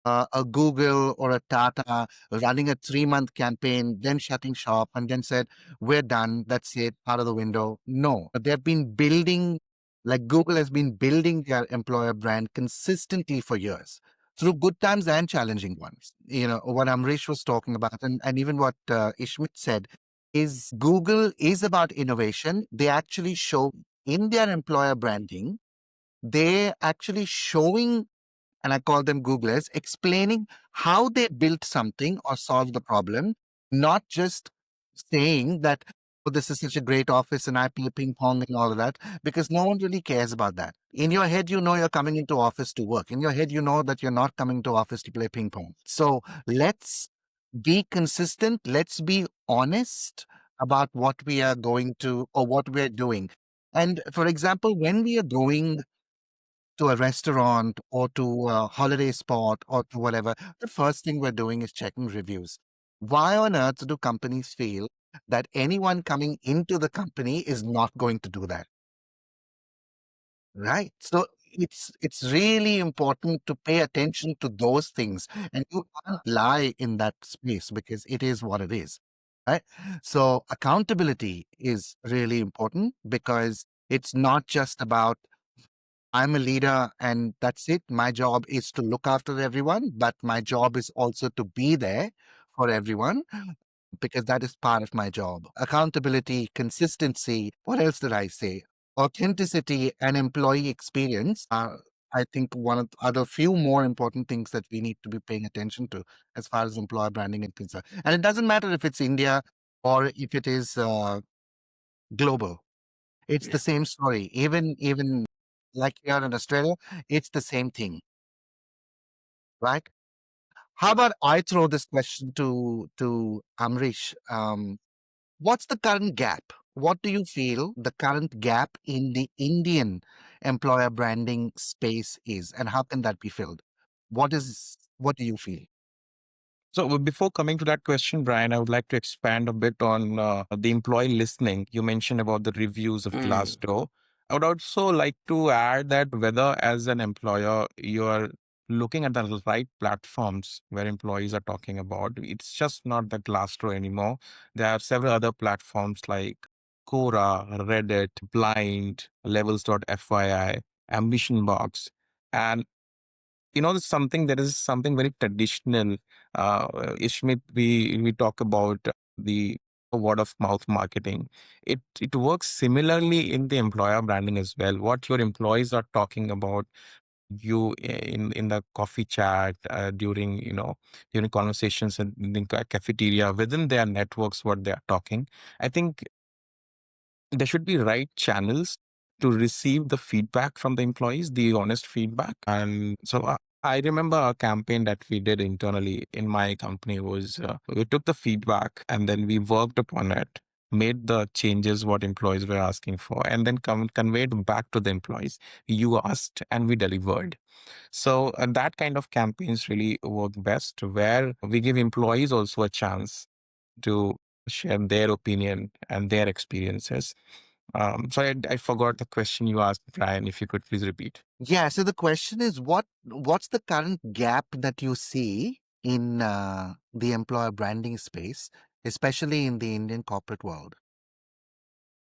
a Google or a Tata running a 3-month campaign, then shutting shop and then said, we're done, that's it, out of the window. No, they've been building, like Google has been building their employer brand consistently for years through good times and challenging ones. What Amresh was talking about, and even what Ishmeet said, is Google is about innovation. They actually show in their employer branding, they're actually showing, and I call them Googlers, explaining how they built something or solved the problem, not just saying that, oh, this is such a great office and I play ping pong and all of that, because no one really cares about that. In your head, you're coming into office to work. In your head, you know that you're not coming to office to play ping pong. So let's be consistent. Let's be honest about what we are going to or what we're doing. And for example, when we are going to a restaurant or to a holiday spot or to whatever, the first thing we're doing is checking reviews. Why on earth do companies feel that anyone coming into the company is not going to do that? Right. So it's really important to pay attention to those things, and you can't lie in that space because it is what it is. Right. So accountability is really important because it's not just about I'm a leader and that's it. My job is to look after everyone, but my job is also to be there for everyone because that is part of my job. Accountability, consistency. What else did I say? Authenticity and employee experience are, I think, one of the other few more important things that we need to be paying attention to as far as employer branding is concerned. And it doesn't matter if it's India or if it is global. It's the same story. Even like here in Australia, it's the same thing, right? How about I throw this question to Amrish? What's the current gap? What do you feel the current gap in the Indian employer branding space is, and how can that be filled? What do you feel? So before coming to that question, Brian, I would like to expand a bit on the employee listening. You mentioned about the reviews of Glassdoor. I would also like to add that whether as an employer you are looking at the right platforms where employees are talking about, it's just not the Glassdoor anymore. There are several other platforms like Quora, Reddit, Blind, Levels.fyi, Ambition Box. And there's something that is something very traditional. Ishmeet, we talk about the word of mouth marketing. It works similarly in the employer branding as well. What your employees are talking about you in the coffee chat, during conversations in the cafeteria, within their networks, what they are talking. I think there should be right channels to receive the feedback from the employees, the honest feedback. And so I remember a campaign that we did internally in my company was we took the feedback and then we worked upon it, made the changes what employees were asking for, and then conveyed back to the employees. You asked and we delivered. So that kind of campaigns really work best, where we give employees also a chance to share their opinion and their experiences. Sorry, I forgot the question you asked, Brian. If you could please repeat. Yeah. So the question is, what's the current gap that you see in the employer branding space, especially in the Indian corporate world?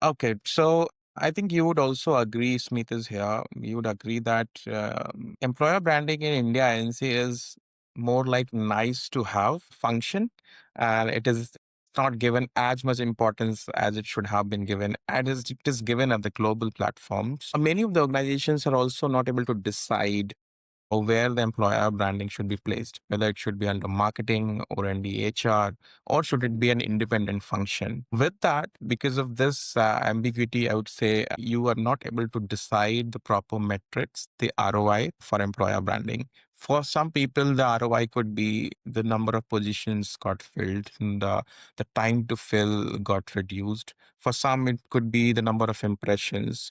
Okay, so I think you would also agree, Smith is here. You would agree that employer branding in India, NC, is more like nice to have function, and it is not given as much importance as it should have been given, and it is given at the global platforms. Many of the organizations are also not able to decide or where the employer branding should be placed, whether it should be under marketing or in the HR, or should it be an independent function. With that, because of this ambiguity, I would say you are not able to decide the proper metrics, the ROI for employer branding. For some people, the ROI could be the number of positions got filled, and the time to fill got reduced. For some, it could be the number of impressions,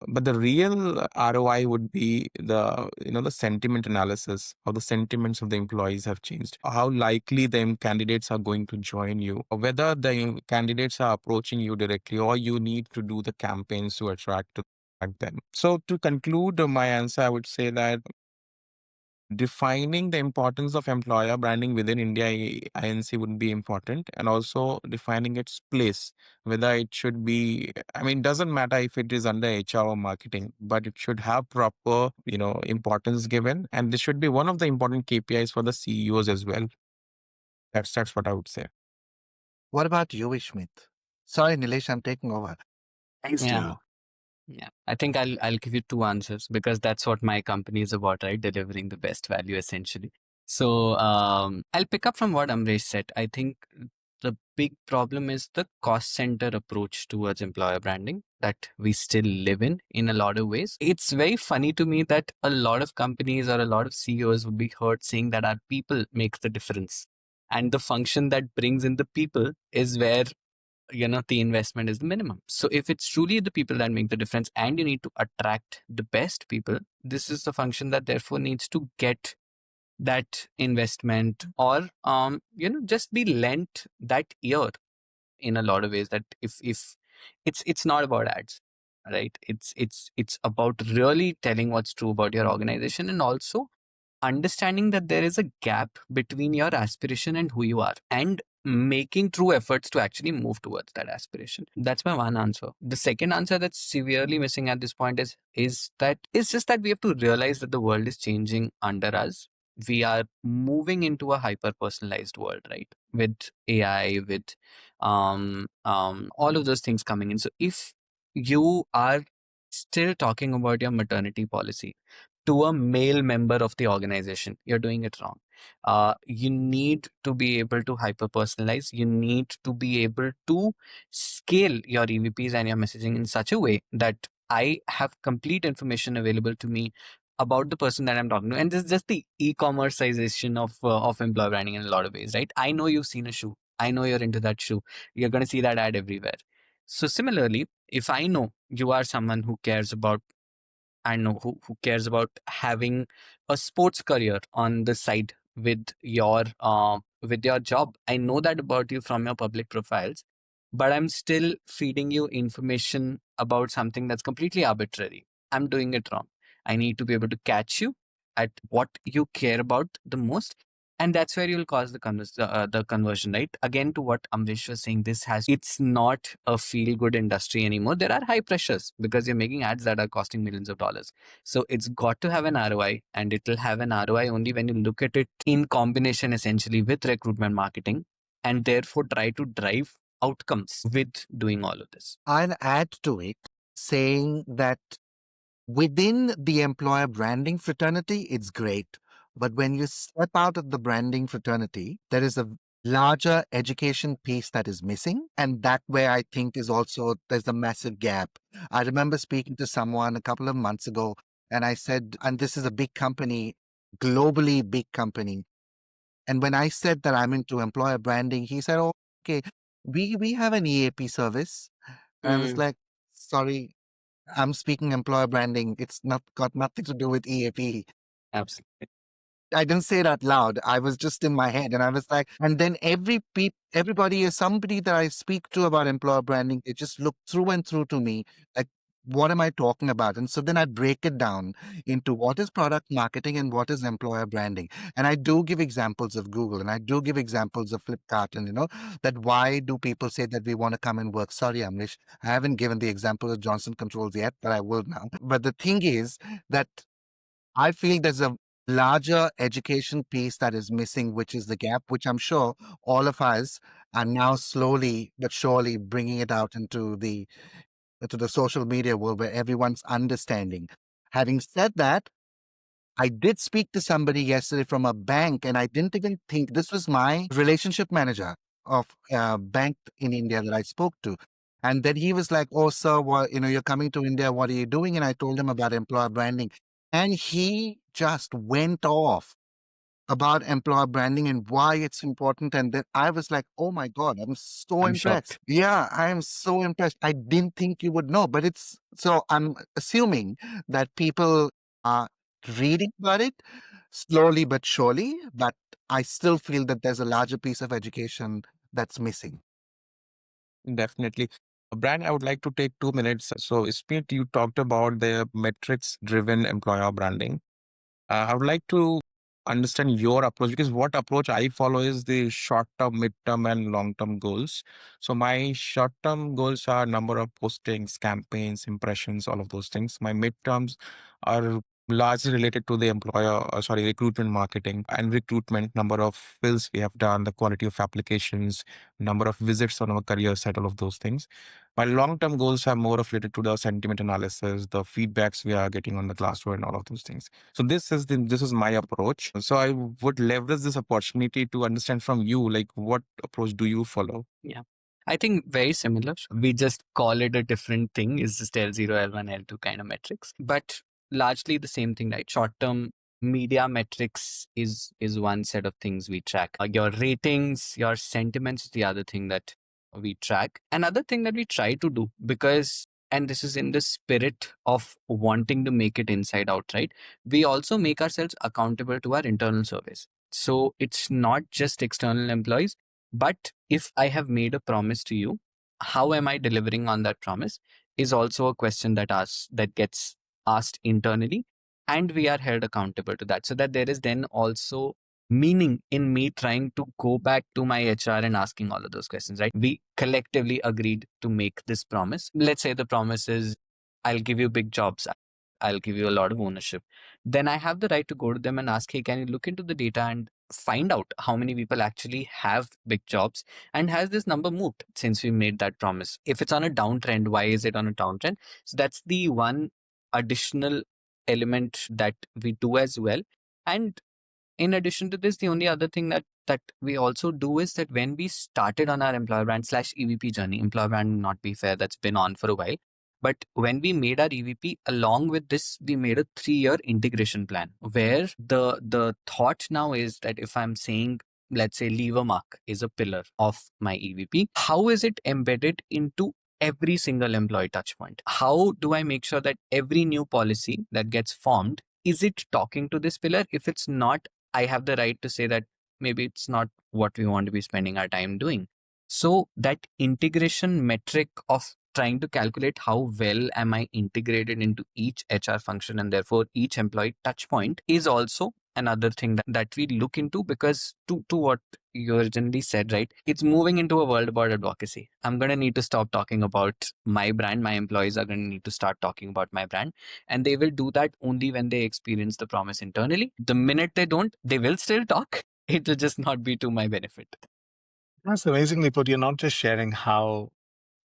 but the real ROI would be the sentiment analysis, how the sentiments of the employees have changed, how likely the candidates are going to join you, or whether the candidates are approaching you directly, or you need to do the campaigns to attract them. So to conclude my answer, I would say that defining the importance of employer branding within India INC would be important, and also defining its place, whether it should be, I mean, doesn't matter if it is under HR or marketing, but it should have proper, importance given. And this should be one of the important KPIs for the CEOs as well. That's what I would say. What about you, Ishmit? Sorry, Nilesh, I'm taking over. Please Yeah. do. Yeah, I think I'll give you two answers because that's what my company is about, right? Delivering the best value essentially. So I'll pick up from what Amresh said. I think the big problem is the cost center approach towards employer branding that we still live in a lot of ways. It's very funny to me that a lot of companies or a lot of CEOs would be heard saying that our people make the difference. And the function that brings in the people is where the investment is the minimum. So if it's truly the people that make the difference and you need to attract the best people, this is the function that therefore needs to get that investment, or just be lent that ear in a lot of ways. That if it's not about ads, right? It's about really telling what's true about your organization, and also understanding that there is a gap between your aspiration and who you are, and making true efforts to actually move towards that aspiration. That's my one answer. The second answer that's severely missing at this point is that it's just that we have to realize that the world is changing under us. We are moving into a hyper personalized world, right? With AI, with all of those things coming in. So if you are still talking about your maternity policy to a male member of the organization, you're doing it wrong. You need to be able to hyper personalize. You need to be able to scale your EVPs and your messaging in such a way that I have complete information available to me about the person that I'm talking to. And this is just the e-commerceization of employer branding in a lot of ways, right? I know you've seen a shoe. I know you're into that shoe. You're going to see that ad everywhere. So similarly, if I know you are someone who cares about, I know who cares about having a sports career on the side with your with your job. I know that about you from your public profiles, but I'm still feeding you information about something that's completely arbitrary. I'm doing it wrong. I need to be able to catch you at what you care about the most. And that's where you'll cause the conversion, right? Again, to what Amresh was saying, it's not a feel good industry anymore. There are high pressures because you're making ads that are costing millions of dollars. So it's got to have an ROI, and it'll have an ROI only when you look at it in combination essentially with recruitment marketing, and therefore try to drive outcomes with doing all of this. I'll add to it saying that within the employer branding fraternity, it's great. But when you step out of the branding fraternity, there is a larger education piece that is missing. And that way, I think, is also there's a massive gap. I remember speaking to someone a couple of months ago, and I said, and this is a big company, globally big company. And when I said that I'm into employer branding, he said, "Oh, okay, we have an EAP service." And I was like, "Sorry, I'm speaking employer branding. It's not got nothing to do with EAP." Absolutely. I didn't say it out loud. I was just in my head, and I was like, and then everybody is somebody that I speak to about employer branding. They just look through and through to me, like, what am I talking about? And so then I break it down into what is product marketing and what is employer branding. And I do give examples of Google, and I do give examples of Flipkart, and that why do people say that we want to come and work? Sorry, Amrish, I haven't given the example of Johnson Controls yet, but I will now. But the thing is that I feel there's a larger education piece that is missing, which is the gap, which I'm sure all of us are now slowly but surely bringing it out into the social media world where everyone's understanding. Having said that, I did speak to somebody yesterday from a bank, and I didn't even think this was my relationship manager of a bank in India that I spoke to. And then he was like, "Oh, sir, well, you're coming to India. What are you doing?" And I told him about employer branding. And he just went off about employer branding and why it's important. And then I was like, "Oh my God, I'm so I'm impressed." shocked. Yeah, I am so impressed. I didn't think you would know, but it's so I'm assuming that people are reading about it slowly but surely, but I still feel that there's a larger piece of education that's missing. Definitely. Brian, I would like to take 2 minutes. So, Ishmeet, you talked about the metrics driven employer branding. I would like to understand your approach because what approach I follow is the short term, mid term, and long term goals. So, my short term goals are number of postings, campaigns, impressions, all of those things. My mid terms are largely related to the recruitment marketing and recruitment, number of fills we have done, the quality of applications, number of visits on our career site, all of those things. My long-term goals are more of related to the sentiment analysis, the feedbacks we are getting on the Glassdoor and all of those things. So this is my approach. So I would leverage this opportunity to understand from you, like what approach do you follow? Yeah. I think very similar. We just call it a different thing. It's just L0, L1, L2 kind of metrics. But largely the same thing, right? Short term media metrics is one set of things we track. Your ratings, your sentiments is the other thing that we track. Another thing that we try to do, because and this is in the spirit of wanting to make it inside out, right? We also make ourselves accountable to our internal surveys. So it's not just external employees, but if I have made a promise to you, how am I delivering on that promise is also a question that gets asked internally, and we are held accountable to that. So that there is then also meaning in me trying to go back to my HR and asking all of those questions, right? We collectively agreed to make this promise. Let's say the promise is, I'll give you big jobs. I'll give you a lot of ownership. Then I have the right to go to them and ask, hey, can you look into the data and find out how many people actually have big jobs, and has this number moved since we made that promise? If it's on a downtrend, why is it on a downtrend? So that's the one additional element that we do as well. And in addition to this, the only other thing that we also do is that when we started on our employer brand slash EVP journey, employer brand not be fair, that's been on for a while. But when we made our EVP, along with this, we made a 3-year integration plan where the thought now is that if I'm saying, let's say lever mark is a pillar of my EVP, how is it embedded into every single employee touch point? How do I make sure that every new policy that gets formed, is it talking to this pillar? If it's not, I have the right to say that maybe it's not what we want to be spending our time doing. So that integration metric of trying to calculate how well am I integrated into each HR function and therefore each employee touch point is also another thing that we look into, because to what you originally said, right? It's moving into a world about advocacy. I'm going to need to stop talking about my brand. My employees are going to need to start talking about my brand. And they will do that only when they experience the promise internally. The minute they don't, they will still talk. It will just not be to my benefit. That's amazingly put. You're not just sharing how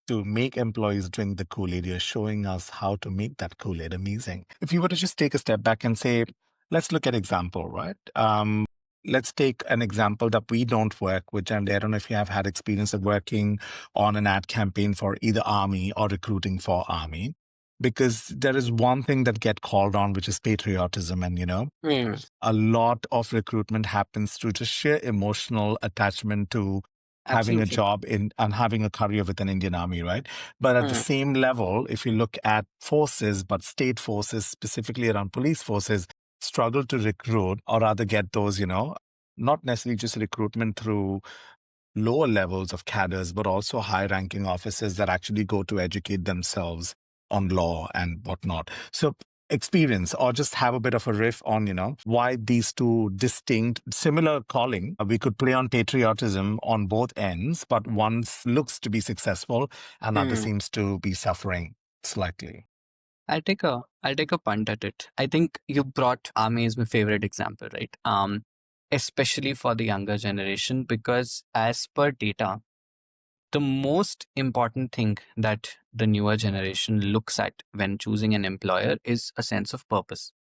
to make employees drink the Kool-Aid, you're showing us how to make that Kool-Aid amazing. If you were to just take a step back and say, let's look at example, right? Let's take an example that we don't work with. And I don't know if you have had experience of working on an ad campaign for either Army or recruiting for Army. Because there is one thing that get called on, which is patriotism. And, a lot of recruitment happens through just sheer emotional attachment to having a Absolutely. job in and having a career with an Indian Army, right? But at the same level, if you look at forces, but state forces, specifically around police forces, struggle to recruit or rather get those, not necessarily just recruitment through lower levels of cadres, but also high ranking officers that actually go to educate themselves on law and whatnot. So experience or just have a bit of a riff on, why these two distinct, similar calling, we could play on patriotism on both ends, but one looks to be successful and other seems to be suffering slightly. I'll take a punt at it. I think you brought Army as my favorite example, right? Especially for the younger generation, because as per data, the most important thing that the newer generation looks at when choosing an employer is a sense of purpose.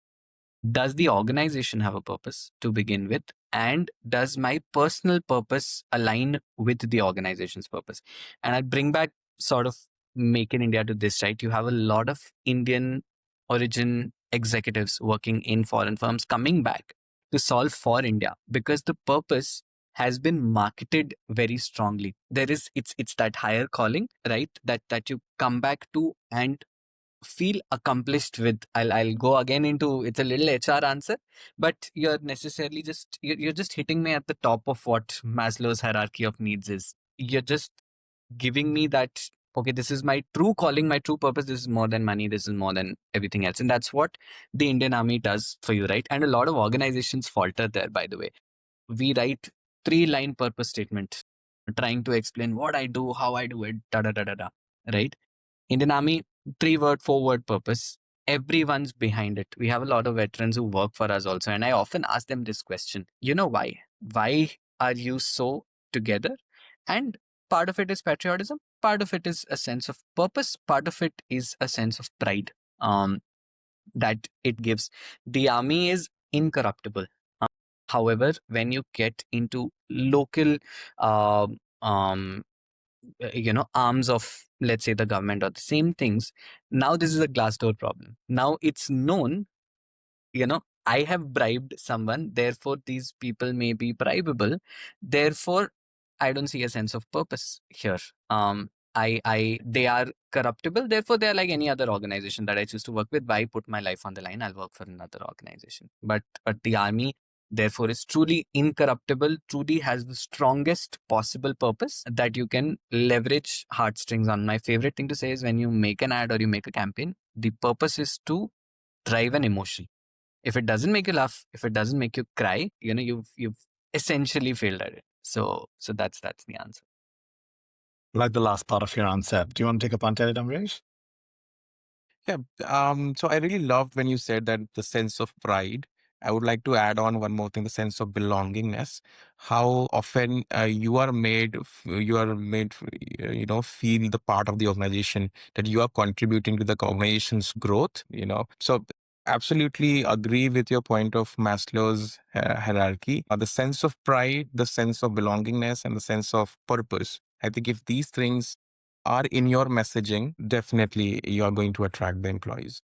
Does the organization have a purpose to begin with? And does my personal purpose align with the organization's purpose? And I'll bring back sort of Make in India to this, right? You have a lot of Indian origin executives working in foreign firms coming back to solve for India because the purpose has been marketed very strongly. It's that higher calling, right? That you come back to and feel accomplished with. I'll go again into, it's a little HR answer, but you're just hitting me at the top of what Maslow's hierarchy of needs is. You're just giving me that, okay, this is my true calling, my true purpose. This is more than money. This is more than everything else. And that's what the Indian Army does for you, right? And a lot of organizations falter there, by the way. We write 3-line purpose statement trying to explain what I do, how I do it, da da da da da, right? Indian Army, 3-word, 4-word purpose. Everyone's behind it. We have a lot of veterans who work for us also. And I often ask them this question, why? Why are you so together? And part of it is patriotism. Part of it is a sense of purpose. Part of it is a sense of pride that it gives. The army is incorruptible. However, when you get into local um, arms of, let's say, the government or the same things, now this is a glass door problem. Now it's known, I have bribed someone, therefore these people may be bribable, therefore I don't see a sense of purpose here. They are corruptible, therefore they are like any other organization that I choose to work with. Why put my life on the line? I'll work for another organization. But the army, therefore, is truly incorruptible, truly has the strongest possible purpose that you can leverage heartstrings on. My favorite thing to say is, when you make an ad or you make a campaign, the purpose is to drive an emotion. If it doesn't make you laugh, if it doesn't make you cry, you've essentially failed at it. So that's the answer. Like the last part of your answer. Do you want to take a punt at it, Amresh? Yeah. So I really loved when you said that the sense of pride. I would like to add on one more thing, the sense of belongingness. How often you are made, feel the part of the organization, that you are contributing to the organization's growth, So absolutely agree with your point of Maslow's hierarchy. The sense of pride, the sense of belongingness, and the sense of purpose. I think if these things are in your messaging, definitely you are going to attract the employees.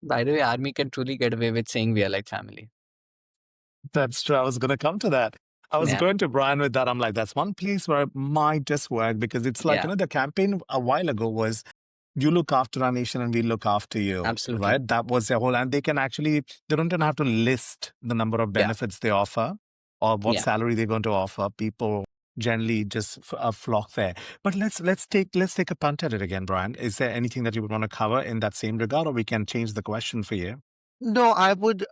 By the way, army can truly get away with saying we are like family. That's true. I was going to come to that. I was Yeah. going to Bryan with that. I'm like, that's one place where it might just work, because it's like, Yeah. the campaign a while ago was, you look after our nation and we look after you. Absolutely. Right? That was their whole, and they don't even have to list the number of benefits they offer. or what Yeah. salary they're going to offer, people generally just flock there. But let's take a punt at it again, Brian. Is there anything that you would want to cover in that same regard, or we can change the question for you? No, I would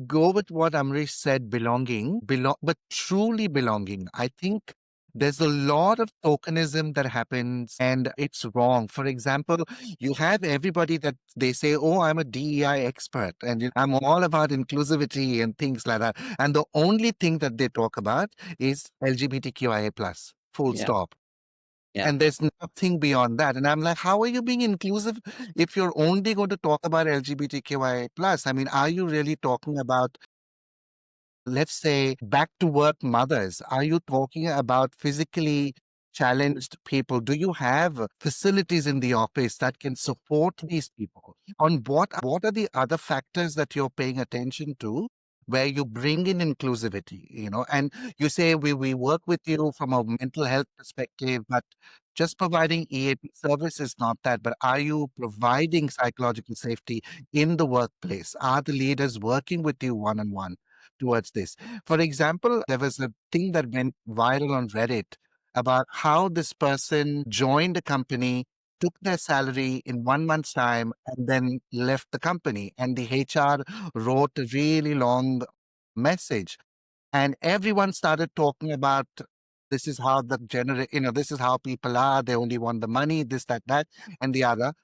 go with what Amrish said, but truly belonging. I think there's a lot of tokenism that happens and it's wrong. For example, you have everybody that they say, "Oh, I'm a DEI expert and I'm all about inclusivity and things like that." And the only thing that they talk about is LGBTQIA plus. Full Yeah. stop. Yeah. And there's nothing beyond that. And I'm like, how are you being inclusive if you're only going to talk about LGBTQIA plus? I mean, are you really talking about, let's say, back to work mothers? Are you talking about physically challenged people? Do you have facilities in the office that can support these people? On what are the other factors that you're paying attention to where you bring in inclusivity, and you say we work with you from a mental health perspective, but just providing EAP service is not that. But are you providing psychological safety in the workplace? Are the leaders working with you one on one towards this? For example, there was a thing that went viral on Reddit about how this person joined a company, took their salary in 1 month's time, and then left the company. And the HR wrote a really long message. And everyone started talking about this is how this is how people are. They only want the money, this, that, and the other.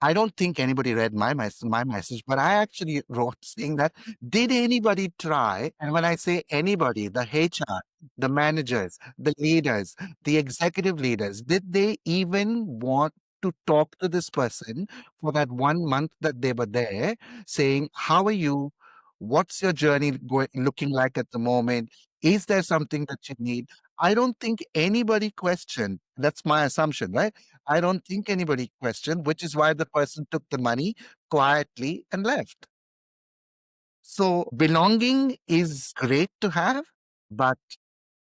I don't think anybody read my message, but I actually wrote saying that, did anybody try? And when I say anybody, the HR, the managers, the leaders, the executive leaders, did they even want to talk to this person for that 1 month that they were there, saying, how are you? What's your journey looking like at the moment? Is there something that you need? I don't think anybody questioned. That's my assumption, right? I don't think anybody questioned, which is why the person took the money quietly and left. So belonging is great to have, but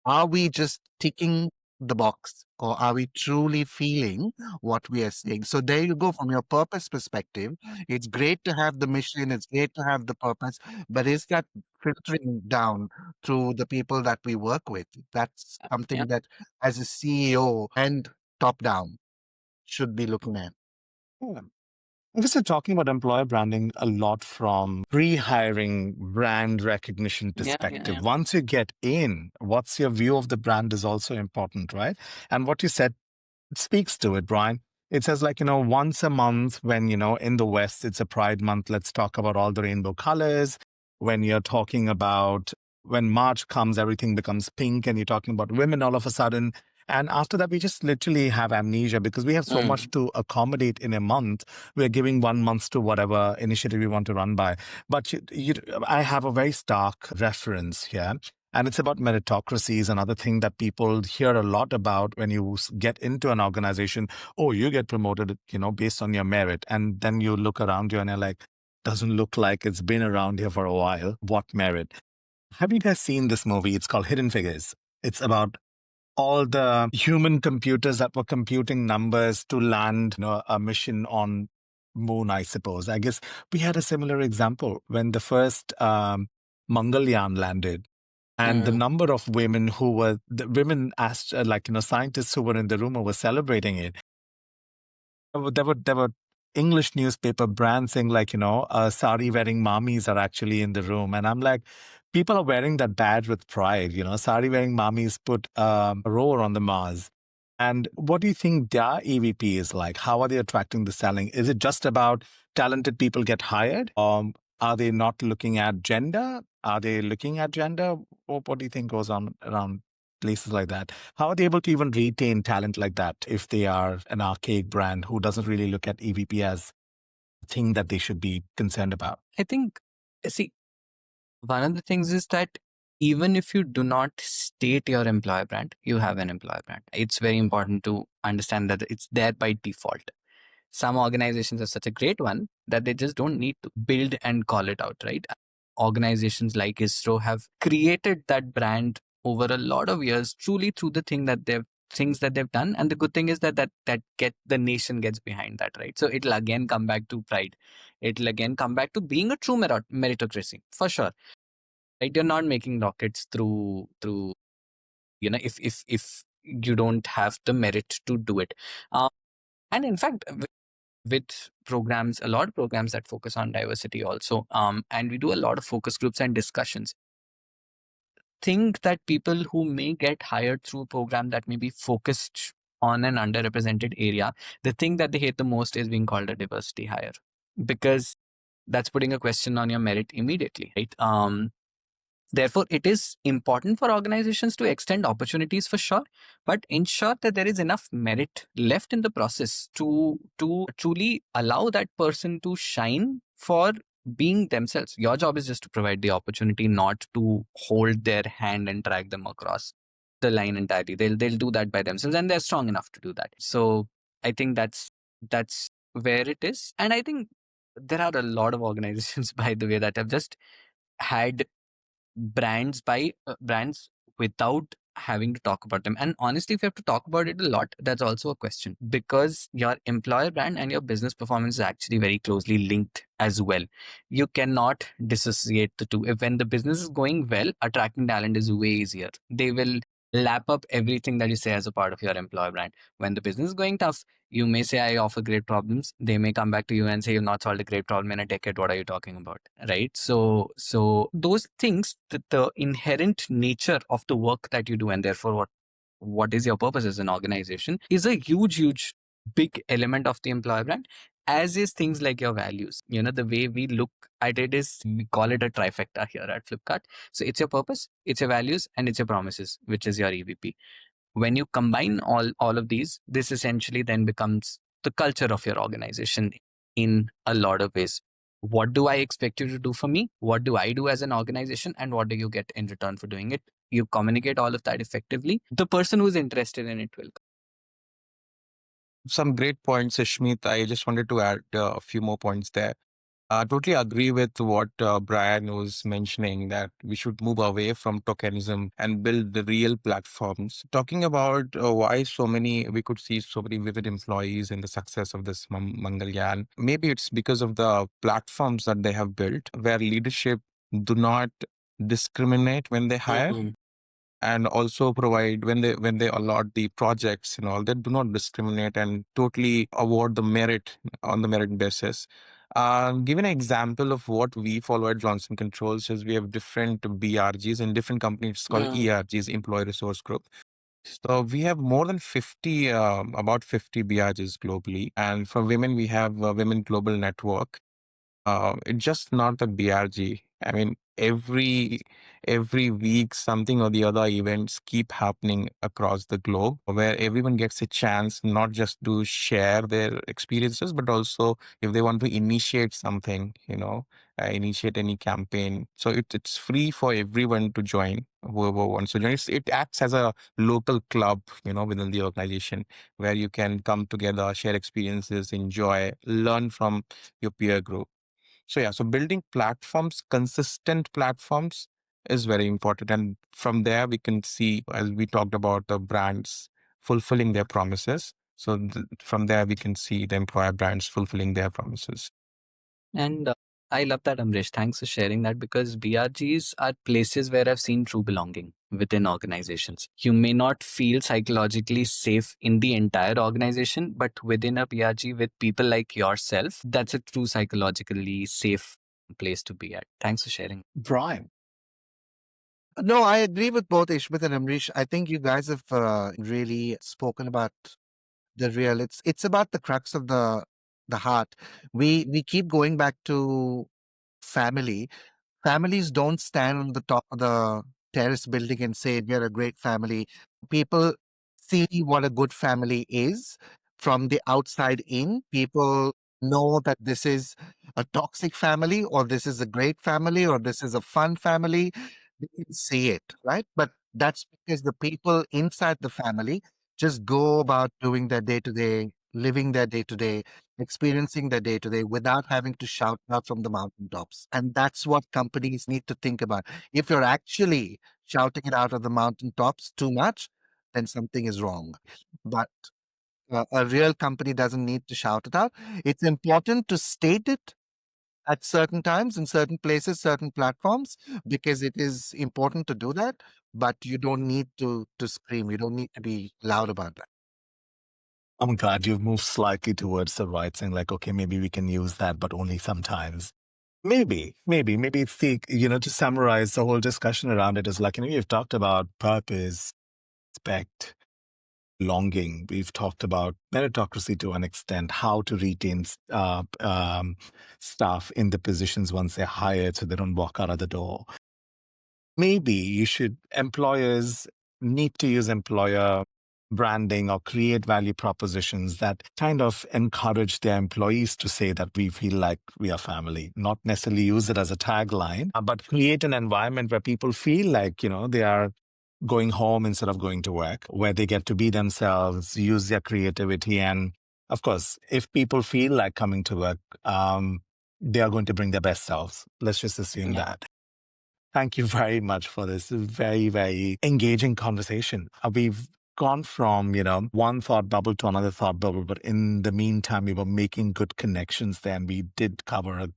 are we just ticking the box or are we truly feeling what we are saying? So there you go. From your purpose perspective, it's great to have the mission, it's great to have the purpose, but is that filtering down to the people that we work with? That's Yeah. something that as a CEO and top down should be looking at. Yeah. I guess we're talking about employer branding a lot from pre-hiring brand recognition Yeah. perspective. Yeah. Once you get in, what's your view of the brand is also important, right? And what you said speaks to it, Brian. It says, like, once a month when, in the West, it's a Pride month, let's talk about all the rainbow colors. When you're talking about when March comes, everything becomes pink and you're talking about women all of a sudden. And after that, we just literally have amnesia because we have so much to accommodate in a month. We're giving 1 month to whatever initiative we want to run by. But I have a very stark reference here. And it's about meritocracies, another thing that people hear a lot about when you get into an organization. Oh, you get promoted, based on your merit. And then you look around you and you're like, doesn't look like it's been around here for a while. What merit? Have you guys seen this movie? It's called Hidden Figures. It's about all the human computers that were computing numbers to land, a mission on moon, I suppose. I guess we had a similar example when the first Mangalyaan landed. And the number of women the women asked, scientists who were in the room who were celebrating it. There were English newspaper brands saying, like, sari wearing mommies are actually in the room. And I'm like, people are wearing that badge with pride. Sari wearing mommies put a roar on the Mars. And what do you think their EVP is like? How are they attracting the selling? Is it just about talented people get hired? Are they not looking at gender? Are they looking at gender? What do you think goes on around places like that? How are they able to even retain talent like that if they are an archaic brand who doesn't really look at EVP as a thing that they should be concerned about? I think, see, one of the things is that even if you do not state your employer brand, you have an employer brand. It's very important to understand that it's there by default. Some organizations are such a great one that they just don't need to build and call it out, right? Organizations like ISRO have created that brand over a lot of years, truly through the things that they've done. And the good thing is that the nation gets behind that, right? So it'll again come back to pride. It'll again come back to being a true meritocracy, for sure. right? You're not making rockets through if you don't have the merit to do it. And in fact, with programs, a lot of programs that focus on diversity also, and we do a lot of focus groups and discussions. Think that people who may get hired through a program that may be focused on an underrepresented area, the thing that they hate the most is being called a diversity hire, because that's putting a question on your merit immediately, right? Therefore, it is important for organizations to extend opportunities for sure, but ensure that there is enough merit left in the process to truly allow that person to shine for being themselves. Your job is just to provide the opportunity, not to hold their hand and drag them across the line entirely. They'll do that by themselves, and they're strong enough to do that. So I think that's where it is, and I think there are a lot of organizations, by the way, that have just had brands without having to talk about them. And honestly, if you have to talk about it a lot, that's also a question, because your employer brand and your business performance is actually very closely linked as well. You cannot dissociate the two. If when the business is going well, attracting talent is way easier. They will lap up everything that you say as a part of your employer brand. When the business is going tough, you may say, I offer great problems. They may come back to you and say, you've not solved a great problem in a decade. What are you talking about? Right? So those things, the inherent nature of the work that you do, and therefore what is your purpose as an organization, is a huge big element of the employer brand, as is things like your values. The way we look at it is, we call it a trifecta here at Flipkart. So it's your purpose, it's your values, and it's your promises, which is your EVP. When you combine all of these, this essentially then becomes the culture of your organization in a lot of ways. What do I expect you to do for me? What do I do as an organization? And what do you get in return for doing it? You communicate all of that effectively. The person who's interested in it will. Some great points, Ishmeet. I just wanted to add a few more points there. I totally agree with what Bryan was mentioning, that we should move away from tokenism and build the real platforms. Talking about why we could see so many vivid employees in the success of this Mangalyaan. Maybe it's because of the platforms that they have built, where leadership do not discriminate when they hire, and also provide, when they allot the projects and all, they do not discriminate and totally award the merit on the merit basis. Give an example of what we follow at Johnson Controls is, we have different BRGs in different companies. It's called ERGs, Employee Resource Group. So we have more than 50, about 50 BRGs globally. And for women, we have Women Global Network. It's just not the BRG. I mean, every week, something or the other events keep happening across the globe, where everyone gets a chance not just to share their experiences, but also if they want to initiate something, initiate any campaign. So it's free for everyone to join, whoever wants to join. It acts as a local club, within the organization, where you can come together, share experiences, enjoy, learn from your peer group. So yeah, so building platforms, consistent platforms, is very important. And from there, we can see, as we talked about, the brands fulfilling their promises. So from there, we can see the employer brands fulfilling their promises. And I love that, Amresh. Thanks for sharing that, because BRGs are places where I've seen true belonging within organizations. You may not feel psychologically safe in the entire organization, but within a BRG with people like yourself, that's a true psychologically safe place to be at. Thanks for sharing. Bryan. No, I agree with both Ishmit and Amrish. I think you guys have really spoken about the real. It's about the crux of the heart. We keep going back to family. Families don't stand on the top of the terrace building and say, we're a great family. People see what a good family is from the outside in. People know that this is a toxic family, or this is a great family, or this is a fun family. They can see it, right? But that's because the people inside the family just go about doing their day to day, living their day to day, experiencing their day to day without having to shout out from the mountaintops. And that's what companies need to think about. If you're actually shouting it out of the mountaintops too much, then something is wrong. But a real company doesn't need to shout it out. It's important to state it at certain times, in certain places, certain platforms, because it is important to do that. But you don't need to scream. You don't need to be loud about that. I'm glad you've moved slightly towards the right, saying like, okay, maybe we can use that, but only sometimes. Maybe it's to summarize the whole discussion around it is like, you've talked about purpose, respect, longing. We've talked about meritocracy to an extent, how to retain staff in the positions once they're hired so they don't walk out of the door. Maybe employers need to use employer branding or create value propositions that kind of encourage their employees to say that we feel like we are family, not necessarily use it as a tagline, but create an environment where people feel like, they are going home instead of going to work, where they get to be themselves, use their creativity. And of course, if people feel like coming to work, they are going to bring their best selves. Let's just assume Yeah. that. Thank you very much for this very, very engaging conversation. We've gone from, one thought bubble to another thought bubble, but in the meantime, we were making good connections there and we did cover a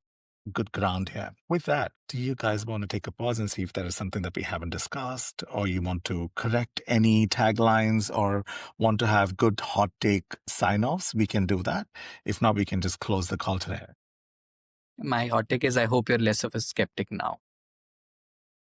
good ground here. With that, do you guys want to take a pause and see if there is something that we haven't discussed, or you want to correct any taglines, or want to have good hot take sign-offs? We can do that. If not, we can just close the call today. My hot take is I hope you're less of a skeptic now.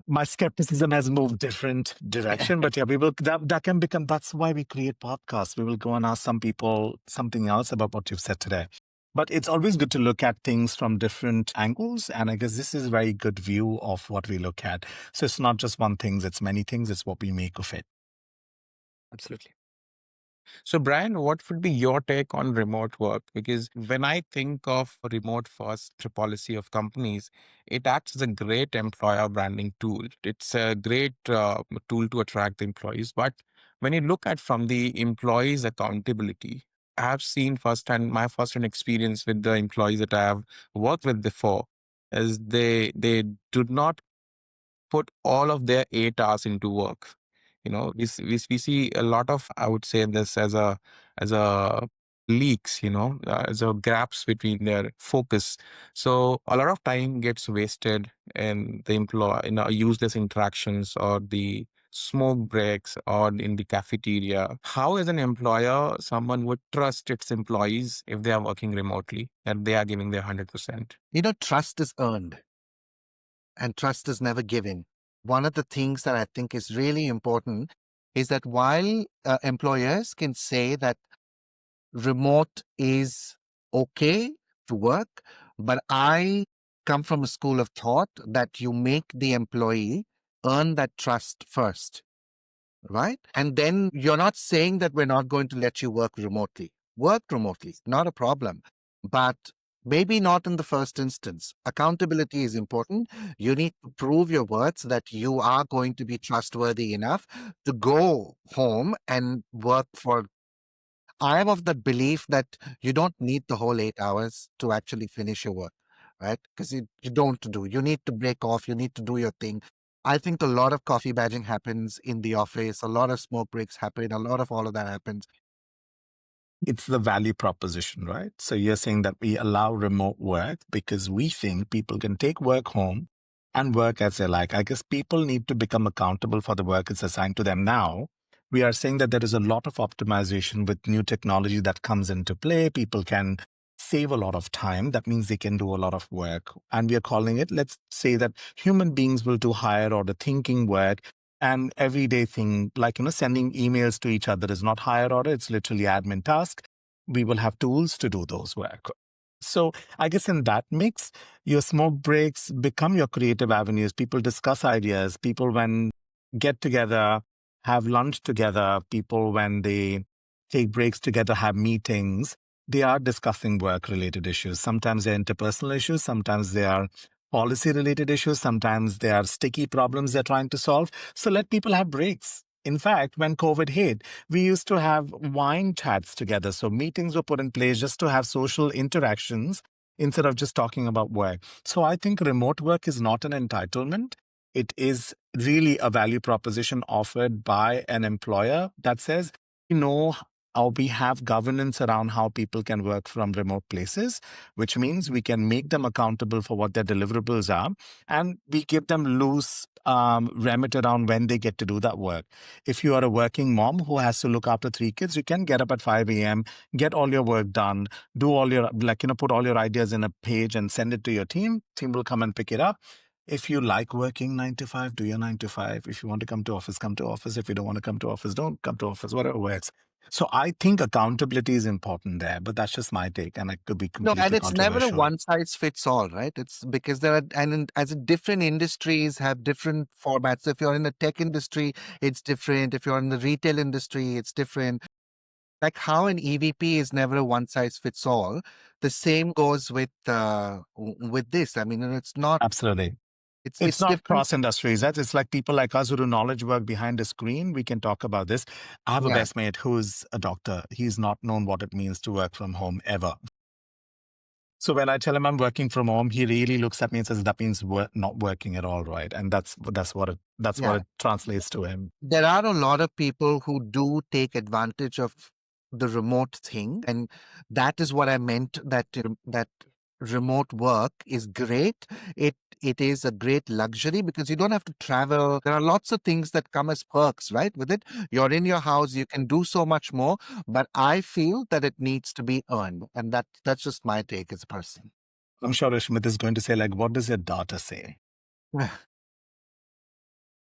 My skepticism has moved different direction, but yeah, we will, that can become, that's why we create podcasts. We will go and ask some people something else about what you've said today. But it's always good to look at things from different angles. And I guess this is a very good view of what we look at. So it's not just one thing, it's many things. It's what we make of it. Absolutely. So, Brian, what would be your take on remote work? Because when I think of a remote first policy of companies, it acts as a great employer branding tool. It's a great tool to attract the employees. But when you look at from the employees' accountability, I have seen firsthand, my firsthand experience with the employees that I have worked with before is they do not put all of their 8 hours into work. We see a lot of, I would say this as a leaks, as a gaps between their focus. So a lot of time gets wasted in the useless interactions or the smoke breaks or in the cafeteria. How, as an employer, someone would trust its employees if they are working remotely and they are giving their 100%? Trust is earned and trust is never given. One of the things that I think is really important is that while employers can say that remote is okay to work, but I come from a school of thought that you make the employee earn that trust first, right? And then you're not saying that we're not going to let you work remotely. Work remotely, not a problem. But maybe not in the first instance. Accountability is important. You need to prove your words that you are going to be trustworthy enough to go home and work for. I am of the belief that you don't need the whole 8 hours to actually finish your work, right? Because you don't do. You need to break off. You need to do your thing. I think a lot of coffee badging happens in the office. A lot of smoke breaks happen. A lot of all of that happens. It's the value proposition, right? So you're saying that we allow remote work because we think people can take work home and work as they like. I guess people need to become accountable for the work that's assigned to them now. We are saying that there is a lot of optimization with new technology that comes into play. People can save a lot of time. That means they can do a lot of work. And we are calling it, let's say that human beings will do higher order thinking work, and everyday thing like sending emails to each other is not higher order, it's literally admin task. We will have tools to do those work. So I guess in that mix, your smoke breaks become your creative avenues. People discuss ideas. People when get together, have lunch together. People when they take breaks together, have meetings. They are discussing work related issues. Sometimes they're interpersonal issues. Sometimes they are policy related issues. Sometimes they are sticky problems they're trying to solve. So let people have breaks. In fact, when COVID hit, we used to have wine chats together. So meetings were put in place just to have social interactions instead of just talking about work. So I think remote work is not an entitlement. It is really a value proposition offered by an employer that says, we know we have governance around how people can work from remote places, which means we can make them accountable for what their deliverables are, and we give them loose remit around when they get to do that work. If you are a working mom who has to look after 3 kids, you can get up at 5 a.m., get all your work done, do all your, put all your ideas in a page and send it to your team. Team will come and pick it up. If you like working 9 to 5, do your 9 to 5. If you want to come to office, come to office. If you don't want to come to office, don't come to office, whatever works. So I think accountability is important there, but that's just my take, and it could be No, and completely it's never a controversial. one size fits all, right? It's because there are, as different industries have different formats. If you're in the tech industry, it's different. If you're in the retail industry, it's different. Like how an EVP is never a one size fits all. The same goes with this. I mean, and it's not. Absolutely. It's It's not different. cross industries. It's like people like us who do knowledge work behind the screen. We can talk about this. I have a Yeah. best mate who's a doctor. He's not known what it means to work from home ever. So when I tell him I'm working from home, he really looks at me and says, "That means we're not working at all, right?" And that's what Yeah. it translates to him. There are a lot of people who do take advantage of the remote thing, and that is what I meant, that remote work is great. It is a great luxury because you don't have to travel. There are lots of things that come as perks, right? With it, you're in your house, you can do so much more. But I feel that it needs to be earned, and that's just my take as a person. I'm sure Ishmeet is going to say, like, what does your data say?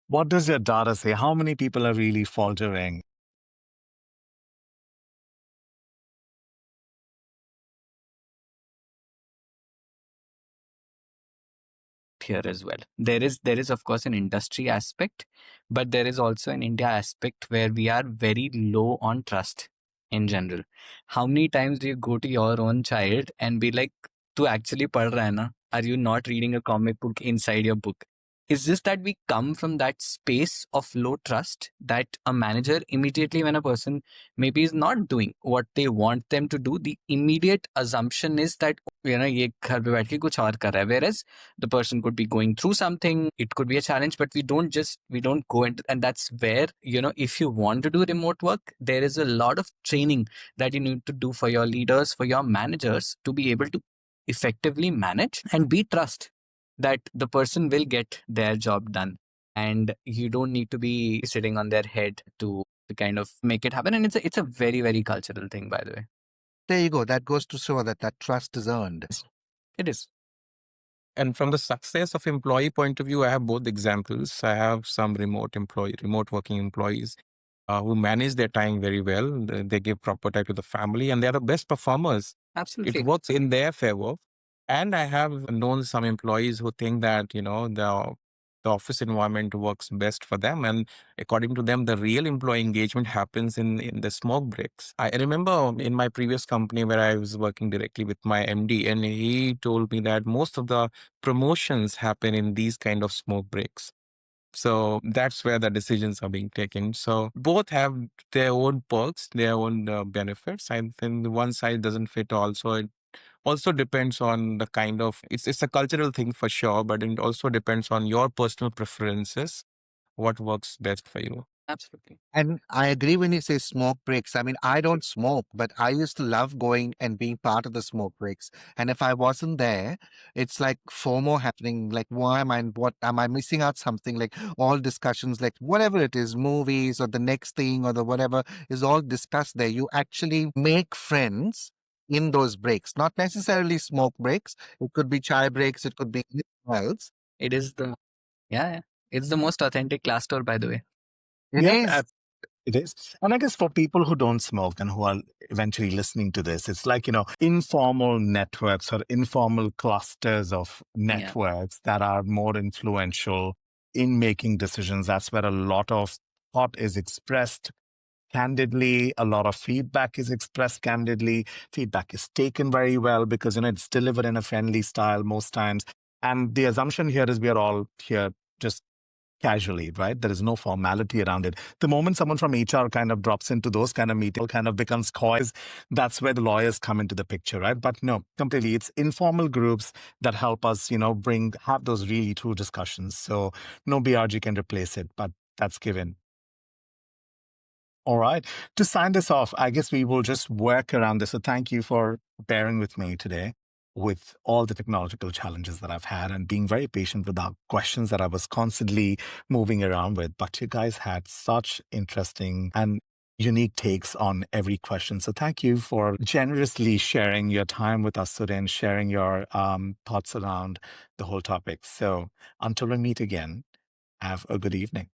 What does your data say? How many people are really faltering? Here as well. There is of course an industry aspect, but there is also an India aspect where we are very low on trust in general. How many times do you go to your own child and be like, "Tu actually pad raha hai na? Are you not reading a comic book inside your book?" It's just that we come from that space of low trust that a manager immediately, when a person maybe is not doing what they want them to do, the immediate assumption is that ये घर पे बैठ के कुछ और कर रहा है. Whereas the person could be going through something, it could be a challenge, but we don't go into, and that's where, if you want to do remote work, there is a lot of training that you need to do for your leaders, for your managers, to be able to effectively manage and be trust that the person will get their job done, and you don't need to be sitting on their head to kind of make it happen. And it's a very, very cultural thing, by the way. There you go. That goes to show that trust is earned. It is. And from the success of employee point of view, I have both examples. I have some remote working employees who manage their time very well. They give proper time to the family, and they are the best performers. It Absolutely. works in their favor. And I have known some employees who think that, the office environment works best for them. And according to them, the real employee engagement happens in the smoke breaks. I remember in my previous company where I was working directly with my MD, and he told me that most of the promotions happen in these kind of smoke breaks. So that's where the decisions are being taken. So both have their own perks, their own benefits. I think the one size doesn't fit all. So it also depends on the kind of, it's a cultural thing for sure, but it also depends on your personal preferences, what works best for you. Absolutely. And I agree when you say smoke breaks. I mean, I don't smoke, but I used to love going and being part of the smoke breaks. And if I wasn't there, it's like FOMO happening. Like, what am I missing out something? Like all discussions, like whatever it is, movies or the next thing or the whatever is all discussed there. You actually make friends in those breaks, not necessarily smoke breaks. It could be chai breaks. It could be anything else. It is yeah. It's the most authentic class tour, by the way. It Yeah, is. it is. And I guess for people who don't smoke and who are eventually listening to this, it's like, informal networks or informal clusters of Yeah. networks that are more influential in making decisions. That's where a lot of thought is expressed candidly. A lot of feedback is expressed candidly. Feedback is taken very well because, it's delivered in a friendly style most times. And the assumption here is we are all here just casually, right? There is no formality around it. The moment someone from HR kind of drops into those kind of meetings, kind of becomes coy, that's where the lawyers come into the picture, right? But no, completely. It's informal groups that help us, have those really true discussions. So no BRG can replace it, but that's given. All right. To sign this off, I guess we will just work around this. So thank you for bearing with me today with all the technological challenges that I've had and being very patient with our questions that I was constantly moving around with. But you guys had such interesting and unique takes on every question. So thank you for generously sharing your time with us today and sharing your thoughts around the whole topic. So until we meet again, have a good evening.